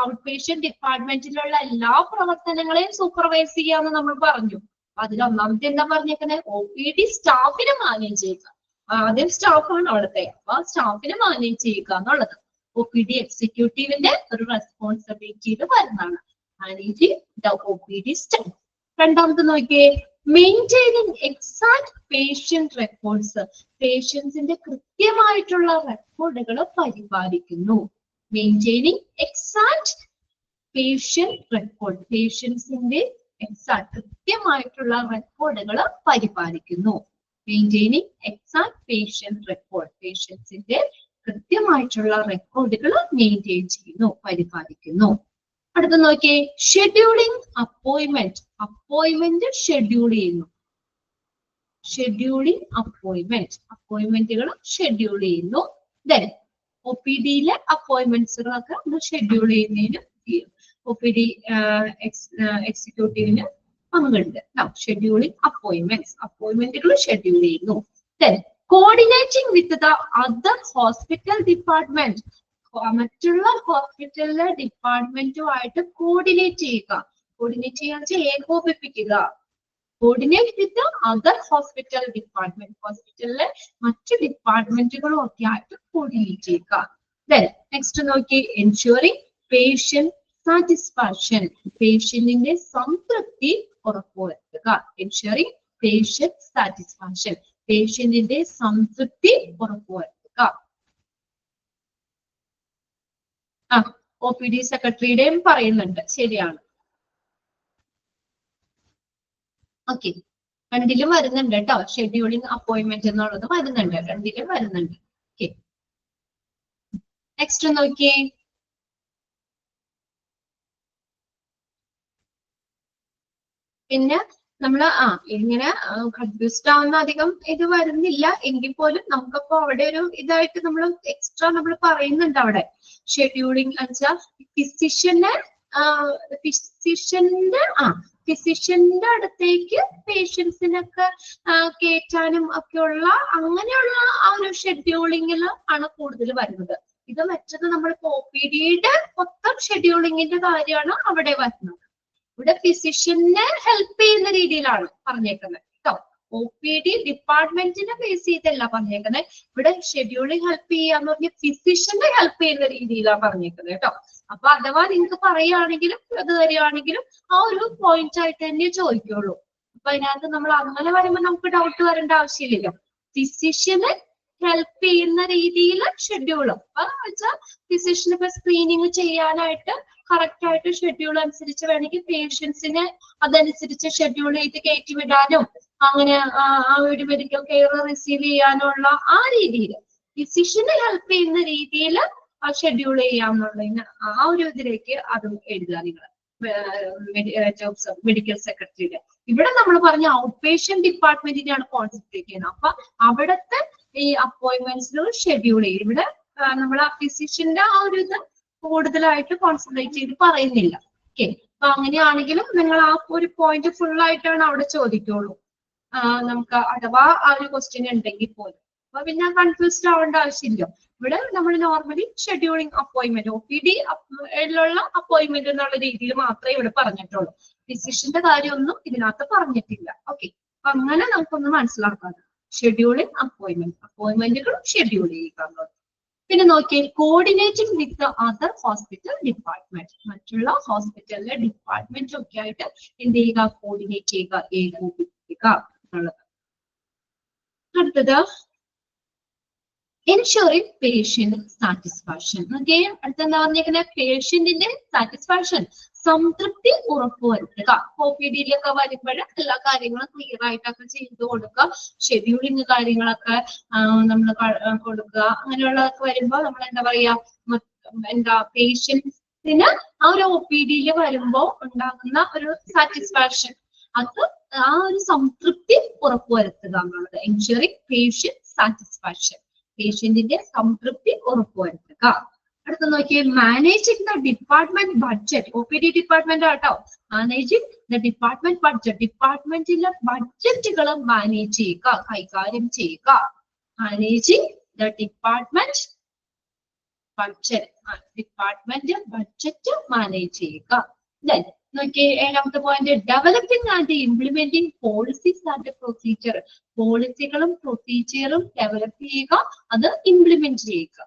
ഔട്ട്പേഷ്യന്റ് ഡിപ്പാർട്ട്മെന്റിലുള്ള എല്ലാ പ്രവർത്തനങ്ങളെയും സൂപ്പർവൈസ് ചെയ്യാന്ന് നമ്മൾ പറഞ്ഞു. അതിൽ ഒന്നാമത്തെ എന്താ പറഞ്ഞേക്കുന്നത്? OPD സ്റ്റാഫിനെ മാനേജ് ചെയ്യുക. ആദ്യം സ്റ്റാഫാണ് അവിടുത്തെ, അപ്പൊ സ്റ്റാഫിനെ മാനേജ് ചെയ്യുക എന്നുള്ളത് OPD എക്സിക്യൂട്ടീവിന്റെ ഒരു റെസ്പോൺസിബിലിറ്റിയിൽ വരുന്നതാണ്. Managing the OPD staff. രണ്ടാമത്തെ നോക്കിയേ, മെയിൻറ്റെയിനിങ് എക്സാക്ട് പേഷ്യന്റ് റെക്കോർഡ്സ്, പേഷ്യൻസിന്റെ കൃത്യമായിട്ടുള്ള റെക്കോർഡുകൾ പരിപാലിക്കുന്നു. മെയിൻറ്റെയിനിങ് എക്സാക്ട് പേഷ്യന്റ് റെക്കോർഡ്, പേഷ്യൻസിന്റെ എക്സാക്ട് കൃത്യമായിട്ടുള്ള റെക്കോർഡുകൾ പരിപാലിക്കുന്നു. മെയിൻറ്റെയിനിങ് എക്സാക്ട് പേഷ്യന്റ് റെക്കോർഡ്, പേഷ്യൻസിന്റെ കൃത്യമായിട്ടുള്ള റെക്കോർഡുകൾ മെയിൻറ്റെയിൻ ചെയ്യുന്നു, പരിപാലിക്കുന്നു. അടുത്ത നോക്കിയേ, ഷെഡ്യൂളിംഗ് അപ്പോയിന്റ്മെന്റ്, അപ്പോയിന്റ്മെന്റ് ഷെഡ്യൂൾ ചെയ്യുന്നു. ഷെഡ്യൂളിംഗ് അപ്പോയിന്റ്മെന്റ്, അപ്പോയിന്റ്മെന്റുകൾ ഷെഡ്യൂൾ ചെയ്യുന്നു. ദെൻ OPDയിലെ അപ്പോയിന്റ്മെന്റ്സുകളൊക്കെ ഷെഡ്യൂൾ ചെയ്യുന്നതിന് OPD എക്സിക്യൂട്ടീവിന് പങ്കുണ്ട്. ഷെഡ്യൂളിംഗ് അപ്പോയിന്റ്മെന്റ്സ്, അപ്പോയിന്റ്മെന്റുകൾ ഷെഡ്യൂൾ ചെയ്യുന്നു. Then coordinating with the other hospital department, മറ്റുള്ള ഹോസ്പിറ്റലിലെ ഡിപ്പാർട്ട്മെന്റുമായിട്ട് കോർഡിനേറ്റ് ചെയ്യുക. കോർഡിനേറ്റ് ചെയ്യാന്ന് വെച്ചാൽ ഏകോപിപ്പിക്കുക. Coordinate with other hospital department, ഹോസ്പിറ്റലിലെ മറ്റു ഡിപ്പാർട്ട്മെന്റുകളും ഒക്കെ ആയിട്ട് കോർഡിനേറ്റ് ചെയ്യുക. ദെൻ നെക്സ്റ്റ് നോക്കി, എൻഷുറിംഗ് പേഷ്യന്റ് സാറ്റിസ്ഫാക്ഷൻ, പേഷ്യന്റിന്റെ സംതൃപ്തി ഉറപ്പുവരുത്തുക. എൻഷുറിംഗ് പേഷ്യന്റ് സാറ്റിസ്ഫാക്ഷൻ, പേഷ്യന്റിന്റെ സംതൃപ്തി ഉറപ്പുവരുത്തുക. OPD സെക്രട്ടറിയുടെയും പറയുന്നുണ്ട്, ശരിയാണ്. ഓക്കെ, രണ്ടിലും വരുന്നുണ്ട് കേട്ടോ, ഷെഡ്യൂളിംഗ് അപ്പോയിന്റ്മെന്റ് എന്നുള്ളത് വരുന്നുണ്ട്, രണ്ടിലും വരുന്നുണ്ട്. ഓക്കെ, നെക്സ്റ്റ് നോക്കിയേ, പിന്നെ നമ്മള് ഇങ്ങനെ കൺഫ്യൂസ്ഡ് ആവുന്ന അധികം ഇത് വരുന്നില്ല എങ്കിൽ പോലും നമുക്കപ്പോ അവിടെ ഒരു ഇതായിട്ട് നമ്മൾ എക്സ്ട്രാ നമ്മൾ പറയുന്നുണ്ട് അവിടെ. ഷെഡ്യൂളിംഗ് വെച്ചാൽ ഫിസിഷ്യന്റെ അടുത്തേക്ക് പേഷ്യൻസിനൊക്കെ കയറ്റാനും ഒക്കെയുള്ള അങ്ങനെയുള്ള ആ ഒരു ഷെഡ്യൂളിങ്ങിൽ ആണ് കൂടുതൽ വരുന്നത്. ഇത് മറ്റത് നമ്മളിപ്പോ OPDയുടെ മൊത്തം ഷെഡ്യൂളിങ്ങിന്റെ കാര്യമാണ് അവിടെ വരുന്നത്. ഇവിടെ ഫിസിഷ്യനെ ഹെൽപ്പ് ചെയ്യുന്ന രീതിയിലാണ് പറഞ്ഞേക്കുന്നത് കേട്ടോ. OPD ഡിപ്പാർട്ട്മെന്റിനെ ബേസ് ചെയ്തല്ല പറഞ്ഞേക്കുന്നത്. ഇവിടെ ഷെഡ്യൂളിംഗ് ഹെൽപ്പ് ചെയ്യാന്ന് പറഞ്ഞ ഫിസിഷ്യനെ ഹെൽപ്പ് ചെയ്യുന്ന രീതിയിലാണ് പറഞ്ഞേക്കുന്നത് കേട്ടോ. അപ്പൊ അഥവാ നിങ്ങൾക്ക് പറയുകയാണെങ്കിലും അത് തരികയാണെങ്കിലും ആ ഒരു പോയിന്റ് ആയിട്ട് തന്നെ ചോദിക്കുള്ളൂ. അപ്പൊ അതിനകത്ത് നമ്മൾ അങ്ങനെ വരുമ്പോൾ നമുക്ക് ഡൗട്ട് വരേണ്ട ആവശ്യമില്ലല്ലോ. ഫിസിഷ്യനെ ഹെൽപ്പ് ചെയ്യുന്ന രീതിയിൽ ഷെഡ്യൂൾ, അപ്പൊ വെച്ചാൽ ഫിസിഷ്യന് ഇപ്പൊ സ്ക്രീനിങ് ചെയ്യാനായിട്ട് കറക്റ്റ് ആയിട്ട് ഷെഡ്യൂൾ അനുസരിച്ച് വേണമെങ്കിൽ പേഷ്യൻസിനെ അതനുസരിച്ച് ഷെഡ്യൂൾ ചെയ്ത് കയറ്റി വിടാനും അങ്ങനെ ആ ഒരു മെഡിക്കൽ കെയർ റിസീവ് ചെയ്യാനുള്ള ആ രീതിയിൽ ഫിസിഷ്യനെ ഹെൽപ്പ് ചെയ്യുന്ന രീതിയിൽ ഷെഡ്യൂൾ ചെയ്യാന്നുള്ളതിന് ആ ഒരു ഇതിലേക്ക് അതും എഴുതുക നിങ്ങൾ. ജോബ്സ് മെഡിക്കൽ സെക്രട്ടറിയുടെ. ഇവിടെ നമ്മൾ പറഞ്ഞ ഔട്ട് പേഷ്യന്റ് ഡിപ്പാർട്ട്മെന്റിനെയാണ് കോൺസെൻട്രേറ്റ് ചെയ്യുന്നത്. അപ്പൊ അവിടുത്തെ ഈ അപ്പോയിന്റ്മെന്റ്സ് ഷെഡ്യൂൾ ചെയ്യും. ഇവിടെ നമ്മൾ ആ ഫിസിഷ്യന്റെ ആ ഒരു ഇത് കൂടുതലായിട്ട് കോൺസെൻട്രേറ്റ് ചെയ്ത് പറയുന്നില്ല. ഓക്കെ, അപ്പൊ അങ്ങനെയാണെങ്കിലും നിങ്ങൾ ആ ഒരു പോയിന്റ് ഫുൾ ആയിട്ടാണ് അവിടെ ചോദിക്കുള്ളൂ. നമുക്ക് അഥവാ ആ ഒരു ക്വസ്റ്റ്യൻ ഉണ്ടെങ്കിൽ പോലും. അപ്പൊ പിന്നെ കൺഫ്യൂസ്ഡ് ആവേണ്ട ആവശ്യമില്ല. ഇവിടെ നമ്മൾ നോർമലി ഷെഡ്യൂളിംഗ് അപ്പോയിന്റ്മെന്റ് OPD യിലുള്ള അപ്പോയിന്റ്മെന്റ് എന്നുള്ള രീതിയിൽ മാത്രമേ ഇവിടെ പറഞ്ഞിട്ടുള്ളൂ. ഫിസിഷ്യന്റെ കാര്യമൊന്നും ഇതിനകത്ത് പറഞ്ഞിട്ടില്ല. ഓക്കെ, അപ്പൊ അങ്ങനെ നമുക്കൊന്ന് മനസ്സിലാക്കാം. ഷെഡ്യൂളിംഗ് അപ്പോയിന്റ്മെന്റുകൾ ഷെഡ്യൂൾ ചെയ്യുക. പിന്നെ നോക്കിയാൽ coordinating with the other hospital department, മറ്റുള്ള ഹോസ്പിറ്റലിലെ ഡിപ്പാർട്ട്മെന്റ് ഒക്കെ ആയിട്ട് എന്ത് ചെയ്യുക, കോർഡിനേറ്റ് ചെയ്യുക, ഏകോപിപ്പിക്കുക എന്നുള്ളത്. അടുത്തത് ensuring patient satisfaction. Again, അടുത്തെന്താ പറഞ്ഞേക്കുന്നത്, പേഷ്യന്റിന്റെ സാറ്റിസ്ഫാക്ഷൻ, സംതൃപ്തി ഉറപ്പുവരുത്തുക. OPD-യിലൊക്കെ വരുമ്പോൾ എല്ലാ കാര്യങ്ങളും ക്ലിയർ ആയിട്ടൊക്കെ ചെയ്തു കൊടുക്കുക. ഷെഡ്യൂളിങ് കാര്യങ്ങളൊക്കെ നമ്മൾ കൊടുക്കുക. അങ്ങനെയുള്ളതൊക്കെ വരുമ്പോൾ നമ്മൾ എന്താ പറയാ, പേഷ്യൻസിന് ആ ഒരു OPD-യിൽ വരുമ്പോൾ ഉണ്ടാകുന്ന ഒരു സാറ്റിസ്ഫാക്ഷൻ, അത് ആ ഒരു സംതൃപ്തി ഉറപ്പുവരുത്തുക എന്നുള്ളത്. ensuring patient satisfaction, പേഷ്യന്റിന്റെ സംതൃപ്തി ഉറപ്പുവരുത്തുക. അടുത്ത നോക്കിയേ, managing the department budget. OPD department ആട്ടോ. മാനേജിങ് ദ ഡിപ്പാർട്ട്മെന്റ് ബഡ്ജറ്റ്, ഡിപ്പാർട്ട്മെന്റിലെ ബഡ്ജറ്റുകൾ മാനേജ് ചെയ്യുക, കൈകാര്യം ചെയ്യുക. Managing the department budget, department budget manage ചെയ്യുക. നോക്കിയേ, ഏഴാമത്തെ point, developing and implementing policies and procedure. പോളിസികളും പ്രൊസീജിയറും ഡെവലപ്പ് ചെയ്യുക, അത് ഇംപ്ലിമെന്റ് ചെയ്യുക,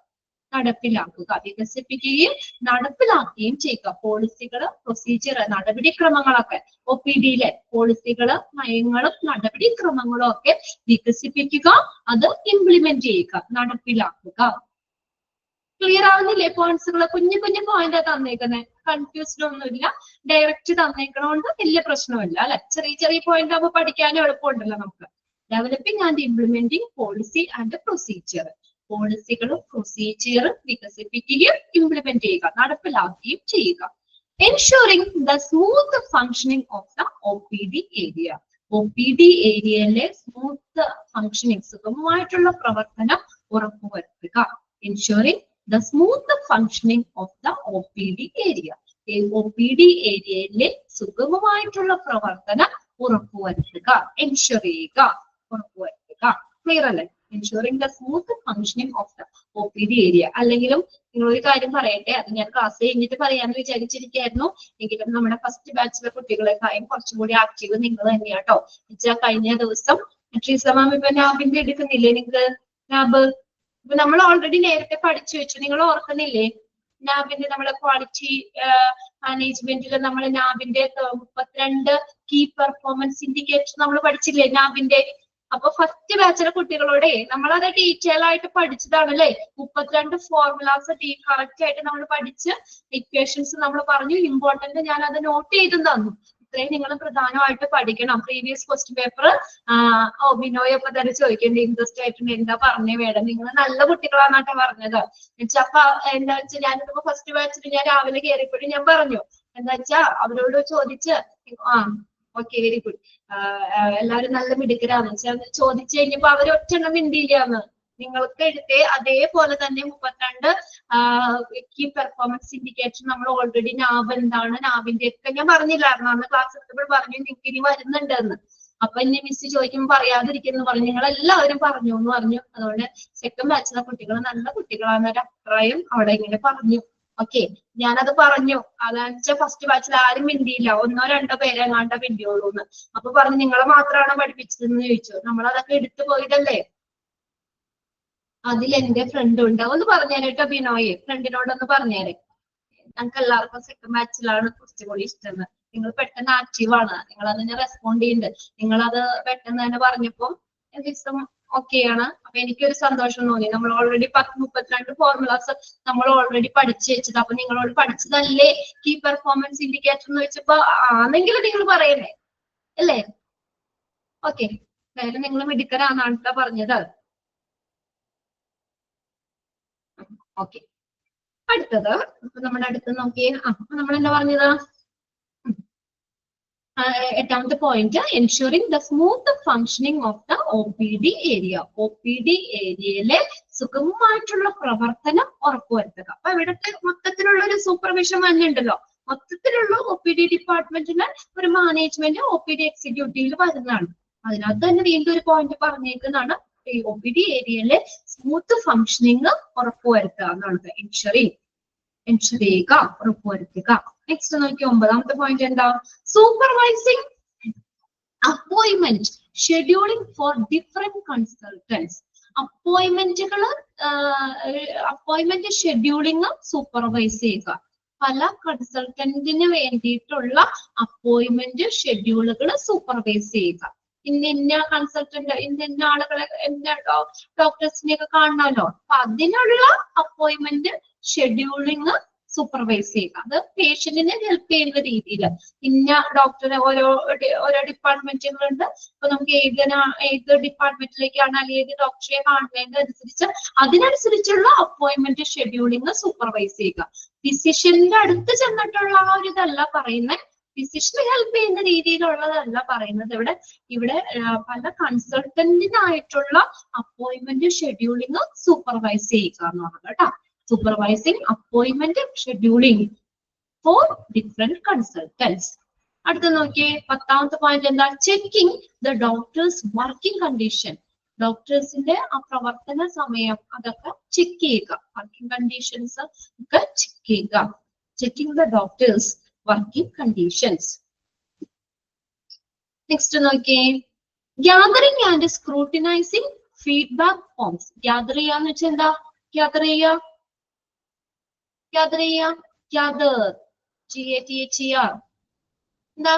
നടപ്പിലാക്കുക. വികസിപ്പിക്കുകയും നടപ്പിലാക്കുകയും ചെയ്യുക. പോളിസികൾ, പ്രൊസീജിയർ, നടപടിക്രമങ്ങളൊക്കെ OPD-യിലെ പോളിസികള്, നയങ്ങളും നടപടിക്രമങ്ങളും ഒക്കെ വികസിപ്പിക്കുക, അത് ഇംപ്ലിമെന്റ് ചെയ്യുക, നടപ്പിലാക്കുക. ക്ലിയർ ആവുന്നില്ലേ പോയിന്റ്സുകൾ? കുഞ്ഞു കുഞ്ഞു പോയിന്റ് തന്നേക്കുന്നത്, കൺഫ്യൂസ്ഡ് ഒന്നുമില്ല. ഡയറക്റ്റ് തന്നേക്കണോണ്ട് വലിയ പ്രശ്നമില്ല അല്ലെ. ചെറിയ ചെറിയ പോയിന്റ് ആകുമ്പോൾ പഠിക്കാനും എളുപ്പമുണ്ടല്ലോ നമുക്ക്. Developing and implementing policy and procedure. പോളിസികളും പ്രൊസീജിയറും വികസിപ്പിക്കുകയും ഇംപ്ലിമെന്റ് ചെയ്യുക, നടപ്പിലാക്കുകയും ചെയ്യുക. Ensuring the smooth functioning of the OPD area. OPD ഏരിയയിലെ സ്മൂത്ത് ഫങ്ഷനിങ്, സുഗമമായിട്ടുള്ള പ്രവർത്തനം ഉറപ്പുവരുത്തുക. Ensuring the smooth functioning of the OPD area. OPD ഏരിയയിലെ സുഗമമായിട്ടുള്ള പ്രവർത്തനം ഉറപ്പുവരുത്തുക, എൻഷുർ ചെയ്യുക, ഉറപ്പുവരുത്തുക. ക്ലിയർ അല്ലേ? Ensuring the smooth functioning of the OPD area. അല്ലെങ്കിലും നിങ്ങളൊരു കാര്യം പറയട്ടെ, അത് ഞാൻ ക്ലാസ് കഴിഞ്ഞിട്ട് പറയാന്ന് വിചാരിച്ചിരിക്കായിരുന്നു. എങ്കിലും നമ്മുടെ ഫസ്റ്റ് ബാച്ചിലെ കുട്ടികളെക്കായും കുറച്ചും കൂടി ആക്റ്റീവ് നിങ്ങൾ തന്നെയാട്ടോ. എന്നുവെച്ചാൽ കഴിഞ്ഞ ദിവസം മാം ഇപ്പൊ നാബിന്റെ എടുക്കുന്നില്ലേ നിങ്ങൾക്ക്? നാബ് ഇപ്പൊ നമ്മൾ ഓൾറെഡി നേരത്തെ പഠിച്ചു വെച്ചു, നിങ്ങൾ ഓർക്കുന്നില്ലേ? നാബിന്റെ നമ്മളെ ക്വാളിറ്റി മാനേജ്മെന്റിൽ നമ്മൾ നാബിന്റെ 32 കീ പെർഫോമൻസ് ഇൻഡിക്കേറ്റർ നമ്മൾ പഠിച്ചില്ലേ നാബിന്റെ? അപ്പൊ ഫസ്റ്റ് ബാച്ചിലെ കുട്ടികളോടെ നമ്മളത് ഡീറ്റെയിൽ ആയിട്ട് പഠിച്ചതാണ് അല്ലെ. 32 ഫോർമുലാസ് കറക്റ്റ് ആയിട്ട് നമ്മൾ പഠിച്ച് ഇക്വേഷൻസ് നമ്മൾ പറഞ്ഞു. ഇമ്പോർട്ടന്റ് ഞാൻ അത് നോട്ട് ചെയ്തും തന്നു. ഇത്രയും നിങ്ങൾ പ്രധാനമായിട്ട് പഠിക്കണം. പ്രീവിയസ് ക്വസ്റ്റ്യൻ പേപ്പർ ബിനോയൊക്കെ തന്നെ ചോദിക്കേണ്ട ഇൻട്രസ്റ്റ് ആയിട്ടുണ്ട്, എന്താ പറഞ്ഞേ മേഡം, നിങ്ങൾ നല്ല കുട്ടികളാന്നാട്ടെ പറഞ്ഞത്. അപ്പൊ എന്താ വെച്ചാൽ ഞാനിപ്പോ ഫസ്റ്റ് ബാച്ചിൽ ഞാൻ രാവിലെ കയറിയപ്പോഴും ഞാൻ പറഞ്ഞു, എന്താ വെച്ചാ അവരോട് ചോദിച്ച് ഓക്കെ വെരി ഗുഡ്, എല്ലാവരും നല്ല മിടുക്കരാന്ന് വെച്ചാൽ ചോദിച്ചു കഴിഞ്ഞപ്പോ അവർ ഒറ്റെണ്ണം മിണ്ടിയില്ലാന്ന്. നിങ്ങൾക്ക് എടുത്തേ അതേപോലെ തന്നെ 32 കീ പെർഫോമൻസ് ഇൻഡിക്കേറ്റർ നമ്മൾ ഓൾറെഡി നാബ് എന്താണ്, നാബിന്റെ ഒക്കെ ഞാൻ പറഞ്ഞില്ലായിരുന്നു അന്ന് ക്ലാസ് എടുത്തപ്പോൾ പറഞ്ഞു നിങ്ങൾക്ക് ഇനി വരുന്നുണ്ട് എന്ന്. അപ്പൊ എന്നെ മിസ് ചോദിക്കുമ്പോൾ പറയാതിരിക്കുന്നു പറഞ്ഞു, നിങ്ങൾ എല്ലാവരും പറഞ്ഞു എന്ന് പറഞ്ഞു. അതുകൊണ്ട് സെക്കൻഡ് ബാച്ചിലെ കുട്ടികൾ നല്ല കുട്ടികളാണെന്നൊരു അഭിപ്രായം അവിടെ ഇങ്ങനെ പറഞ്ഞു. ഓക്കെ, ഞാനത് പറഞ്ഞു. അതാണെന്ന് വെച്ചാൽ ഫസ്റ്റ് ബാച്ചിൽ ആരും മിണ്ടിയില്ല, 1-2 പേരെങ്ങാണ്ട മിണ്ടിയോളൂ എന്ന്. അപ്പൊ പറഞ്ഞു നിങ്ങളെ മാത്രമാണോ പഠിപ്പിച്ചതെന്ന് ചോദിച്ചു. നമ്മളതൊക്കെ എടുത്തു പോയതല്ലേ. അതിൽ എന്റെ ഫ്രണ്ട് ഉണ്ട്, ഒന്ന് പറഞ്ഞേരെ കേട്ടോ ബിനോയെ, ഫ്രണ്ടിനോടൊന്ന് പറഞ്ഞേരെ. ഞങ്ങൾക്ക് എല്ലാവർക്കും സെക്കൻഡ് ബാച്ചിലാണ് കുറച്ചും കൂടി ഇഷ്ടം. നിങ്ങൾ പെട്ടെന്ന് ആക്റ്റീവ് ആണ്, നിങ്ങൾ അതിനെ റെസ്പോണ്ട് ചെയ്യുന്നുണ്ട്. നിങ്ങളത് പെട്ടെന്ന് തന്നെ പറഞ്ഞപ്പോൾ ദിവസം ഓക്കെയാണ്. അപ്പൊ എനിക്കൊരു സന്തോഷം തോന്നി. നമ്മൾ ഓൾറെഡി 32 ഫോർമുലാസ് നമ്മൾ ഓൾറെഡി പഠിച്ചു വെച്ചത്. അപ്പൊ നിങ്ങളോട് പഠിച്ചതല്ലേ കീ പെർഫോമൻസ് ഇൻഡിക്കേറ്റർ എന്ന് വെച്ചപ്പോ ആണെങ്കിലും നിങ്ങൾ പറയണേ അല്ലേ? ഓക്കെ, എന്തായാലും നിങ്ങൾ മിടുക്കരാന്നാണ് പറഞ്ഞത്. ഓക്കെ, അടുത്തത് ഇപ്പൊ നമ്മുടെ അടുത്ത് നോക്കിയേ. നമ്മൾ എന്താ പറഞ്ഞത്? എട്ടാമത്തെ point ensuring the smooth functioning of the OPD area. OPD ഏരിയയിലെ സുഗമമായിട്ടുള്ള പ്രവർത്തനം ഉറപ്പുവരുത്തുക. അപ്പൊ ഇവിടുത്തെ മൊത്തത്തിലുള്ള ഒരു സൂപ്പർവിഷൻ തന്നെ ഉണ്ടല്ലോ. മൊത്തത്തിലുള്ള OPD ഡിപ്പാർട്ട്മെന്റിന് ഒരു മാനേജ്മെന്റ് OPD എക്സിക്യൂട്ടീവിൽ വരുന്നതാണ്. അതിനകത്ത് തന്നെ വീണ്ടും ഒരു പോയിന്റ് പറഞ്ഞേക്കുന്നതാണ് ഈ OPD ഏരിയയിലെ സ്മൂത്ത് ഫങ്ഷനിങ് ഉറപ്പുവരുത്തുക എന്നുള്ളത്. എൻഷുർ ചെയ്യുക, ഉറപ്പുവരുത്തുക. നെക്സ്റ്റ് നോക്കി ഒമ്പതാമത്തെ പോയിന്റ് എന്താ? Supervising appointment scheduling for different consultants. Appointment scheduling supervise ചെയ്യുക. പല കൺസൾട്ടന്റിന് വേണ്ടിയിട്ടുള്ള അപ്പോയിന്റ്മെന്റ് ഷെഡ്യൂളുകൾ സൂപ്പർവൈസ് ചെയ്യുക. ഇന്ന കൺസൾട്ടന്റ് ഇന്ന ആളുകളെ ഡോക്ടേഴ്സിനെ ഒക്കെ കാണണമല്ലോ. അപ്പൊ അതിനുള്ള അപ്പോയിന്റ്മെന്റ് ഷെഡ്യൂളിംഗ് സൂപ്പർവൈസ് ചെയ്യുക. അത് പേഷ്യന്റിനെ ഹെൽപ്പ് ചെയ്യുന്ന രീതിയിൽ ഇന്ന ഡോക്ടറെ ഓരോ ഡിപ്പാർട്ട്മെന്റുകളുണ്ട്. ഇപ്പൊ നമുക്ക് ഏത് ഡിപ്പാർട്ട്മെന്റിലേക്കാണ് അല്ലെങ്കിൽ ഏത് ഡോക്ടറെ കാണുന്നതിനനുസരിച്ച് അതിനനുസരിച്ചുള്ള അപ്പോയിന്റ്മെന്റ് ഷെഡ്യൂളിംഗ് സൂപ്പർവൈസ് ചെയ്യുക. ഫിസിഷ്യന്റെ അടുത്ത് ചെന്നിട്ടുള്ള ആ ഒരു ഇതല്ല പറയുന്നത്, ഫിസിഷ്യനെ ഹെൽപ്പ് ചെയ്യുന്ന രീതിയിലുള്ളതല്ല പറയുന്നത്. ഇവിടെ പല കൺസൾട്ടന്റിനായിട്ടുള്ള അപ്പോയിന്റ്മെന്റ് ഷെഡ്യൂളിംഗ് സൂപ്പർവൈസ് ചെയ്യുക എന്നുള്ളത് കേട്ടോ. Supervising appointment scheduling for different consultants. അടുത്ത നോക്കിയേ, പത്താമത്തെ പോയിന്റ് എന്താ? Checking the doctors working condition. ഡോക്ടേഴ്സിന്റെ ആ പ്രവർത്തന സമയം അതൊക്കെ ചെക്ക് ചെയ്യുക. വർക്കിംഗ് കണ്ടീഷൻസ് ഒക്കെ ചെക്ക് ചെയ്യുക. Checking the doctors working conditions. Next നോക്കിയേ, gathering and scrutinising feedback forms. Gather ചെയ്യാന്ന് വെച്ചാൽ എന്താ? ഗ്യാദർ ചെയ്യുക, ഗ്യാദർ GATHER എന്താ?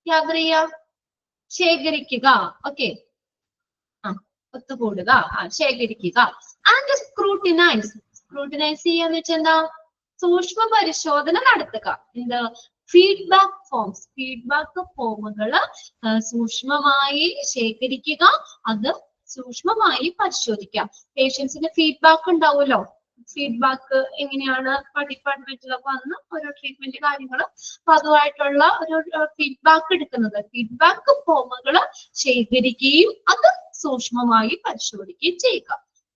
ഗ്യാദർ ചെയ്യുക, ശേഖരിക്കുക. ഓക്കെ, ഒത്തുകൂടുക, ശേഖരിക്കുക. ആൻഡ് സ്ക്രൂട്ടിനൈസ് ചെയ്യാന്ന് വെച്ചാൽ എന്താ? സൂക്ഷ്മ പരിശോധന നടത്തുക. എന്ത്? Feedback forms. ഫീഡ്ബാക്ക് ഫോമുകള് സൂക്ഷ്മമായി ശേഖരിക്കുക, അത് സൂക്ഷ്മമായി പരിശോധിക്കാം. പേഷ്യൻസിന്റെ ഫീഡ്ബാക്ക് ഉണ്ടാവുമല്ലോ. ഫീഡ്ബാക്ക് എങ്ങനെയാണ് ഡിപ്പാർട്ട്മെന്റിലൊക്കെ വന്ന് ഓരോ ട്രീറ്റ്മെന്റ് കാര്യങ്ങൾ, അപ്പൊ അതുമായിട്ടുള്ള ഒരു ഫീഡ്ബാക്ക് എടുക്കുന്നത്. ഫീഡ്ബാക്ക് ഫോമുകൾ ശേഖരിക്കുകയും അത് സൂക്ഷ്മമായി പരിശോധിക്കുകയും ചെയ്യുക.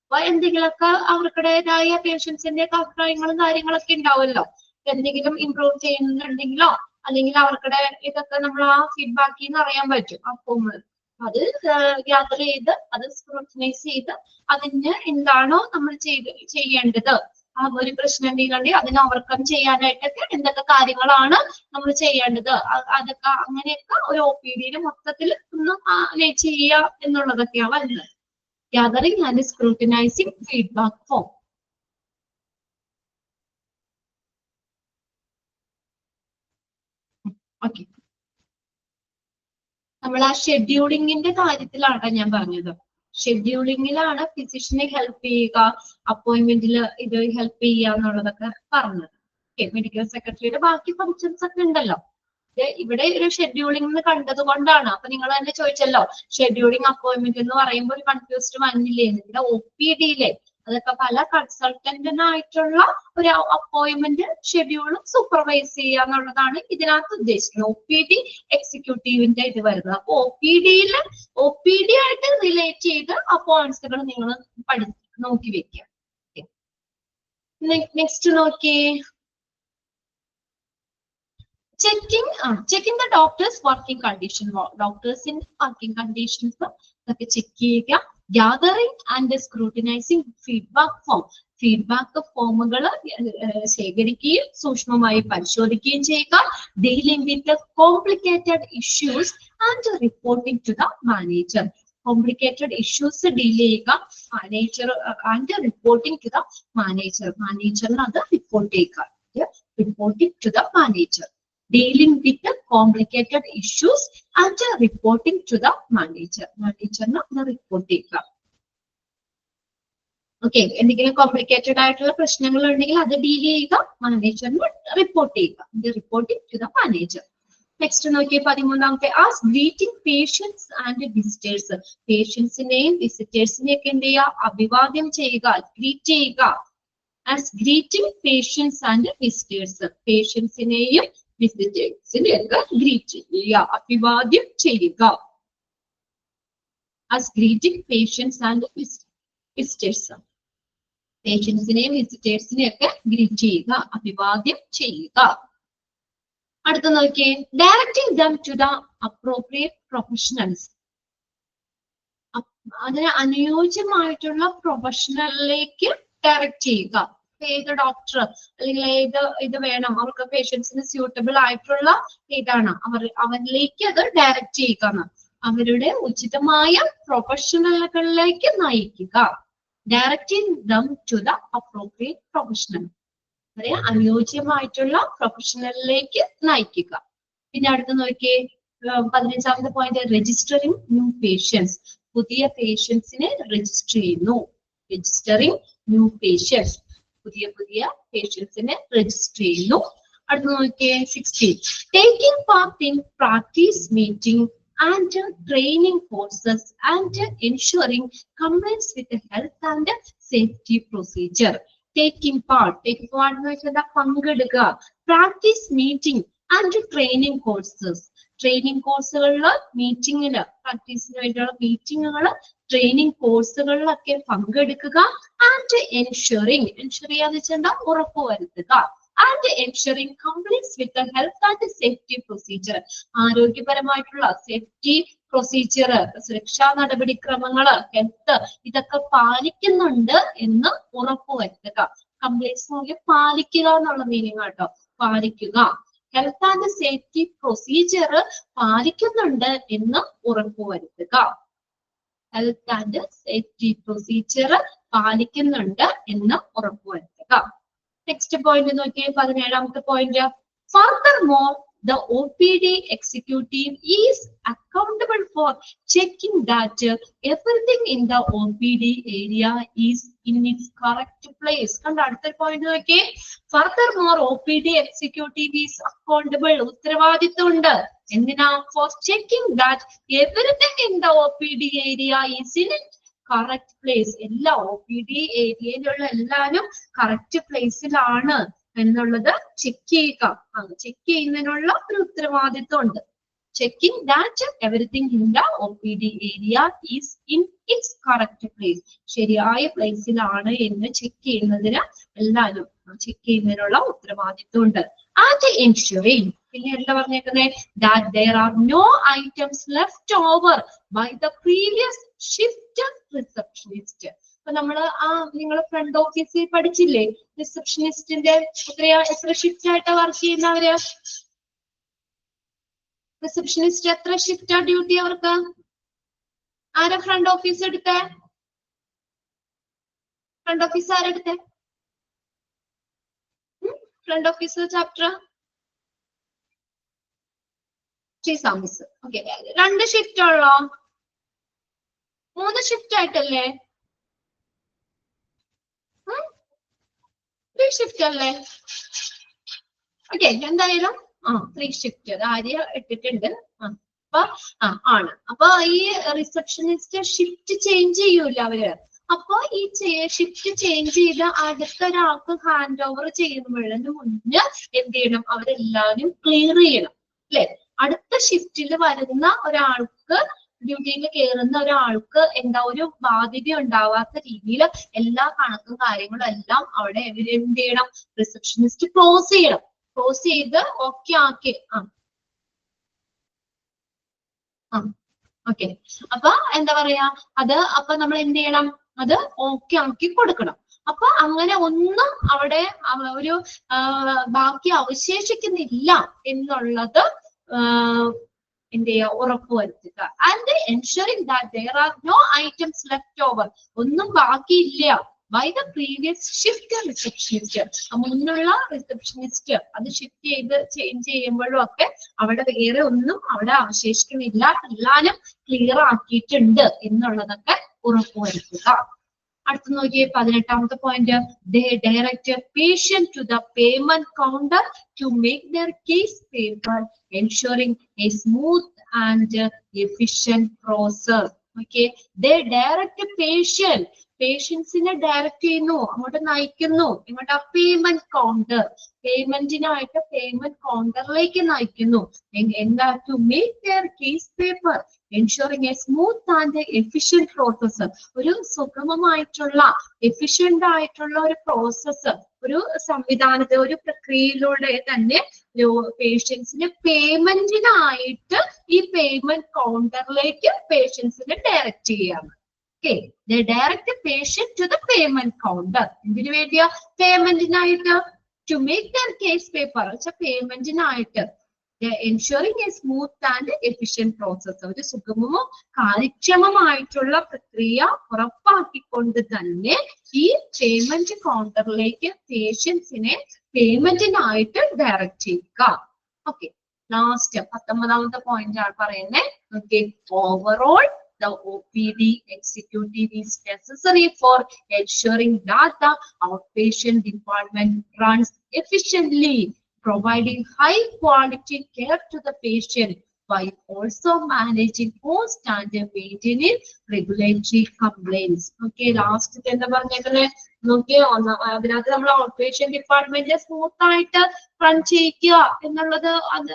അപ്പൊ എന്തെങ്കിലുമൊക്കെ അവർക്കിടേതായ പേഷ്യൻസിന്റെ അഭിപ്രായങ്ങളും കാര്യങ്ങളൊക്കെ ഉണ്ടാവുമല്ലോ. എന്തെങ്കിലും ഇംപ്രൂവ് ചെയ്യുന്നുണ്ടെങ്കിലോ അല്ലെങ്കിൽ അവർക്കിടെ ഇതൊക്കെ നമ്മൾ ആ ഫീഡ്ബാക്കിൽ നിന്ന് അറിയാൻ പറ്റും. അപ്പം അത് ഗ്യാദർ ചെയ്ത് അത് സ്ക്രൂട്ടിനൈസ് ചെയ്ത് അതിന് എന്താണോ നമ്മൾ ചെയ്യേണ്ടത്, ആ ഒരു പ്രശ്നം എന്തെങ്കിലും അതിനെ ഓവർകം ചെയ്യാനായിട്ടൊക്കെ എന്തൊക്കെ കാര്യങ്ങളാണ് നമ്മൾ ചെയ്യേണ്ടത്, അതൊക്കെ അങ്ങനെയൊക്കെ ഒരു OPD മൊത്തത്തിൽ ഒന്ന് ചെയ്യുക എന്നുള്ളതൊക്കെയാണ് വരുന്നത്. Gathering and scrutinising feedback form. Okay, നമ്മൾ ആ ഷെഡ്യൂളിങ്ങിന്റെ കാര്യത്തിലാണ് ഞാൻ പറഞ്ഞത്. ഷെഡ്യൂളിങ്ങിലാണ് ഫിസിഷ്യനെ ഹെൽപ്പ് ചെയ്യുക, അപ്പോയിന്റ്മെന്റിൽ ഇത് ഹെൽപ്പ് ചെയ്യുക എന്നുള്ളതൊക്കെ പറഞ്ഞത്. ഓക്കെ, മെഡിക്കൽ സെക്രട്ടറിയുടെ ബാക്കി ഫങ്ഷൻസ് ഒക്കെ ഉണ്ടല്ലോ. ഇവിടെ ഒരു ഷെഡ്യൂളിംഗ് കണ്ടത് കൊണ്ടാണ്. അപ്പൊ നിങ്ങൾ തന്നെ ചോദിച്ചല്ലോ, ഷെഡ്യൂളിംഗ് അപ്പോയിന്റ്മെന്റ് എന്ന് പറയുമ്പോൾ ഒരു കൺഫ്യൂസ്ഡ് വന്നില്ലേ? ഇവിടെ OPD-യിലെ അതൊക്കെ പല കൺസൾട്ടന്റിനായിട്ടുള്ള ഒരു അപ്പോയിന്റ്മെന്റ് ഷെഡ്യൂളും സൂപ്പർവൈസ് ചെയ്യുക എന്നുള്ളതാണ് ഇതിനകത്ത് ഉദ്ദേശിക്കുന്നത്. OPD എക്സിക്യൂട്ടീവിന്റെ ഇത് വരുന്നത്. അപ്പൊ OPD ആയിട്ട് റിലേറ്റ് ചെയ്ത് ആ പോയിന്റ്സുകൾ നിങ്ങൾ നോക്കി വെക്കുക. നെക്സ്റ്റ് നോക്കിയേ, checking the doctors working condition. ഡോക്ടേഴ്സിന്റെ വർക്കിംഗ് കണ്ടീഷൻസ് ഒക്കെ ചെക്ക് ചെയ്യുക. Gathering and scrutinising feedback form. Feedback ഫോമുകൾ ശേഖരിക്കുകയും സൂക്ഷ്മമായി പരിശോധിക്കുകയും ചെയ്യുക. Dealing with complicated issues and reporting to the manager. Complicated issues deal ചെയ്യുക, manager and reporting to the manager. മാനേജറിന് അത് റിപ്പോർട്ട് ചെയ്യുക. Reporting to the manager. Dealing with the complicated issues and reporting to the manager. മാനേജറിന് report ചെയ്യുക. Okay, എന്തെങ്കിലും complicated ആയിട്ടുള്ള പ്രശ്നങ്ങൾ ഉണ്ടെങ്കിൽ അത് ഡീൽ ചെയ്യുക, മാനേജറിന് റിപ്പോർട്ട് ചെയ്യുക. Reporting to the manager. Next നോക്കിയേ, 13ാമത്തെ, as greeting patients and visitors. പേഷ്യൻസിനെയും വിസിറ്റേഴ്സിനെയും ഒക്കെ എന്ത് ചെയ്യുക? അഭിവാദ്യം ചെയ്യുക, ഗ്രീറ്റ് ചെയ്യുക. As greeting patients and visitors. പേഷ്യൻസിനെയും വിസിറ്റേഴ്സിനെയൊക്കെ ഗ്രീറ്റ് ചെയ്യുക, അഭിവാദ്യം ചെയ്യുക. as greeting patients and visitors. പേഷ്യൻസിനെയും വിസിറ്റേഴ്സിനെയൊക്കെ ഗ്രീറ്റ് ചെയ്യുക, അഭിവാദ്യം ചെയ്യുക. അടുത്ത നോക്കിയേ, directing them to the appropriate professionals. അതിന് അനുയോജ്യമായിട്ടുള്ള പ്രൊഫഷണലിലേക്ക് ഡയറക്റ്റ് ചെയ്യുക. ഏത് ഡോക്ടർ അല്ലെങ്കിൽ ഇത് വേണം, അവർക്ക് പേഷ്യൻസിന് സ്യൂട്ടബിൾ ആയിട്ടുള്ള ഏതാണ് അവരിലേക്ക് അത് ഡയറക്റ്റ് ചെയ്യുക, അവരുടെ ഉചിതമായ പ്രൊഫഷണലുകളിലേക്ക് നയിക്കുക. Directing them to the appropriate professional, അവരെ അനുയോജ്യമായിട്ടുള്ള പ്രൊഫഷണലിലേക്ക് നയിക്കുക. പിന്നെ അടുത്ത് നോക്കിയേ, 15ാമത്തെ പോയിന്റ്, രജിസ്റ്ററിംഗ് ന്യൂ പേഷ്യൻസ്. പുതിയ പേഷ്യൻസിനെ രജിസ്റ്റർ ചെയ്യുന്നു. രജിസ്റ്ററിംഗ് ന്യൂ പേഷ്യൻസ്, പുതിയ പേഷ്യൻസിനെ രജിസ്റ്റർ ചെയ്യുന്നു. അടുത്ത് നോക്കിയേ 16, taking part in practice meeting and training courses and ensuring compliance with the health and safety procedure. Taking part എന്ന് വെച്ചാൽ പങ്കെടുക്കുക. Practice meeting and training courses. Training കോഴ്സുകളില് മീറ്റിങ്ങില് പ്രാക്ടീസിന് വേണ്ടിയുള്ള മീറ്റിങ്ങുകള് ട്രെയിനിങ് കോഴ്സുകളിലൊക്കെ പങ്കെടുക്കുക. ആൻഡ് എൻഷുറിങ് ചെയ്യാന്ന് വെച്ചാൽ ഉറപ്പുവരുത്തുക. and ensuring compliance with the health and safety procedure. ആരോഗ്യപരമായിട്ടുള്ള സേഫ്റ്റി പ്രൊസീജിയർ, സുരക്ഷാ നടപടിക്രമങ്ങള്, ഹെൽത്ത് ഇതൊക്കെ പാലിക്കുന്നുണ്ട് എന്ന് ഉറപ്പുവരുത്തുക. കംപ്ലീറ്റ്സ് പാലിക്കുക എന്നുള്ള മീനിങ് കേട്ടോ, പാലിക്കുക. ഹെൽത്ത് ആൻഡ് സേഫ്റ്റി പ്രൊസീജിയർ പാലിക്കുന്നുണ്ട് എന്ന് ഉറപ്പുവരുത്തുക. ഹെൽത്ത് ആൻഡ് സേഫ്റ്റി പ്രൊസീജിയർ പാലിക്കുന്നുണ്ട് എന്ന് ഉറപ്പുവരുത്തുക. നെക്സ്റ്റ് പോയിന്റ് നോക്കിയേ, 17ാമത്തെ point, furthermore the OPD executive is accountable for checking that everything in the OPD area is in its correct place. കണ്ട അടുത്ത point നോക്കിയേ, furthermore OPD executive is accountable, ഉത്തരവാദിത്വമുണ്ട്. എന്തിനാ? for checking that everything in the OPD area is in its correct place. എല്ലാ OPD ഏരിയയിലുള്ള എല്ലാവരും correct പ്ലേസിലാണ് എന്നുള്ളത് check ചെയ്യുക. Check ചെയ്യുന്നതിനുള്ള ഒരു ഉത്തരവാദിത്വം ഉണ്ട്. Checking that everything in the OPD area is in its correct place. ശരിയായ പ്ലേസിലാണ് എന്ന് ചെക്ക് ചെയ്യുന്നതിന് എല്ലാവരും ചെക്ക് ചെയ്യുന്നതിനുള്ള ഉത്തരവാദിത്വം ഉണ്ട്. ആൻഡ് എൻഷുറിംഗ്, പിന്നെ എന്താ പറഞ്ഞേക്കുന്നത്, that there are no items left over by the previous shift receptionist. അപ്പൊ നമ്മള് നിങ്ങൾ ഫ്രണ്ട് ഓഫീസിൽ പഠിച്ചില്ലേ, റിസപ്ഷനിസ്റ്റിന്റെ എത്ര ഷിഫ്റ്റ് ആയിട്ടാ വർക്ക് ചെയ്യുന്നവര്? റിസപ്ഷനിസ്റ്റ് എത്ര ഷിഫ്റ്റാ ഡ്യൂട്ടി അവർക്ക്? ആരാ ഫ്രണ്ട് ഓഫീസ് എടുത്തേ? ഫ്രണ്ട് ഓഫീസ് ആരെടുത്തേ? Front office chapter miss. Okay, 2 shift ഉള്ളോ? 3 ഷിഫ്റ്റ് ആയിട്ടല്ലേ? 3 ഷിഫ്റ്റ് അല്ലേ? ഓക്കെ, എന്തായാലും 3 ഷിഫ്റ്റ് ആര്യ ഇട്ടിട്ടുണ്ട്. അപ്പൊ ആണ്. അപ്പൊ ഈ റിസപ്ഷനിസ്റ്റ് ഷിഫ്റ്റ് ചേഞ്ച് ചെയ്യൂല അവര്. അപ്പൊ ഈ ഷിഫ്റ്റ് ചേഞ്ച് ചെയ്ത് അടുത്ത ഒരാൾക്ക് ഹാൻഡ് ഓവർ ചെയ്യുന്നതിന് മുന്നേ എന്ത് ചെയ്യണം? അവരെല്ലാവരും ക്ലിയർ ചെയ്യണം അല്ലെ? അടുത്ത ഷിഫ്റ്റിൽ വരുന്ന ഒരാൾക്ക്, ഡ്യൂട്ടിയിൽ കയറുന്ന ഒരാൾക്ക് എന്താ ഒരു ബാധ്യത ഉണ്ടാവാത്ത രീതിയിൽ എല്ലാ കണക്കും കാര്യങ്ങളും എല്ലാം അവിടെ എന്ത് ചെയ്യണം? റിസപ്ഷനിസ്റ്റ് ക്ലോസ് ചെയ്യണം. ക്ലോസ് ചെയ്ത് ഓക്കെ ആക്കി. ഓക്കെ, അപ്പൊ എന്താ പറയാ, അത് അപ്പൊ നമ്മൾ എന്ത് ചെയ്യണം? അത് ഓക്കെ ആക്കി കൊടുക്കണം. അപ്പൊ അങ്ങനെ ഒന്നും അവിടെ ഒരു ബാക്കി അവശേഷിക്കുന്നില്ല എന്നുള്ളത് എന്ത് ചെയ്യുക? ഉറപ്പുവരുത്തുക. And ensuring that there are no items left over, ഒന്നും ബാക്കിയില്ല by the previous shift receptionist. മുന്നുള്ള റിസപ്ഷനിസ്റ്റ് അത് ഷിഫ്റ്റ് ചെയ്ത് ചേഞ്ച് ചെയ്യുമ്പോഴും ഒക്കെ അവിടെ വേറെ ഒന്നും അവിടെ അവശേഷിക്കുന്നില്ല, എല്ലാരും ക്ലിയർ ആക്കിയിട്ടുണ്ട് എന്നുള്ളതൊക്കെ ഉറപ്പുവരുത്തുക. അടുത്ത നോക്കിയേ, 18ാമത്തെ point, they direct a patient to the payment counter to make their case payable, ensuring a smooth and efficient process. Okay. ദേ ഡയറക്റ്റ് പേഷ്യൻസിനെ ഡയറക്റ്റ് ചെയ്യുന്നു, അങ്ങോട്ട് നയിക്കുന്നു, ഇങ്ങോട്ട് ആ പേയ്മെന്റ് കൗണ്ടർ, പേയ്മെന്റിനായിട്ട് പേയ്മെന്റ് കൗണ്ടറിലേക്ക് നയിക്കുന്നു. എന്താ? To make their case paper ensuring a smooth and efficient process. ഒരു സുഗമമായിട്ടുള്ള എഫിഷ്യന്റ് ആയിട്ടുള്ള ഒരു പ്രോസസ്സ്, ഒരു സംവിധാനത്തെ, ഒരു പ്രക്രിയയിലൂടെ തന്നെ പേഷ്യൻസിന് പേയ്മെന്റിനായിട്ട് ഈ പേയ്മെന്റ് കൗണ്ടറിലേക്ക് പേഷ്യൻസിനെ ഡയറക്റ്റ് ചെയ്യാണ്. Okay, they direct the patient to the payment counter. എന്തിനു വേണ്ടിയാ? പേയ്മെന്റിനായിട്ട്. To make their case paper, പേയ്മെന്റിനായിട്ട്. Ensuring a smooth and efficient process. ഒരു സുഗമമോ കാര്യക്ഷമമായിട്ടുള്ള പ്രക്രിയ ഉറപ്പാക്കിക്കൊണ്ട് തന്നെ ഈ പേയ്മെന്റ് കൗണ്ടറിലേക്ക് പേഷ്യൻസിനെ പേയ്മെന്റിനായിട്ട് ഡയറക്റ്റ് ചെയ്യുക. ഓക്കെ, ലാസ്റ്റ് 19ാമത്തെ പോയിന്റ് ആണ് പറയുന്നത്. Okay, overall the OPD executive is necessary for ensuring that the outpatient department runs efficiently, providing high quality care to the patient while also managing cost and maintaining regulatory complaints. Okay, last എന്താ പറഞ്ഞേക്കുന്നത്? നോക്കിയോ, അതിനകത്ത് നമ്മൾ out patient department smooth ആയിട്ട് run ചെയ്യിക്കുക എന്നുള്ളത്, അത്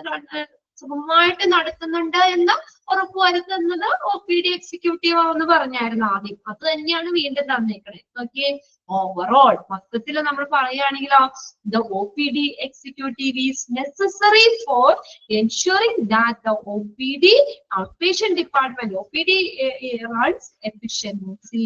സുഗമമായിട്ട് നടത്തുന്നുണ്ട് എന്ന് ഉറപ്പുവരുത്തുന്നത് OPD എക്സിക്യൂട്ടീവ് എന്ന് പറഞ്ഞായിരുന്നു ആദ്യം. അത് തന്നെയാണ് വീണ്ടും തന്നേക്കണേ. ഓക്കെ, ഓവറോൾ മൊത്തത്തിൽ നമ്മൾ പറയുകയാണെങ്കിലോ, the OPD executive is necessary for ensuring that the OPD outpatient department OPD runs efficiently,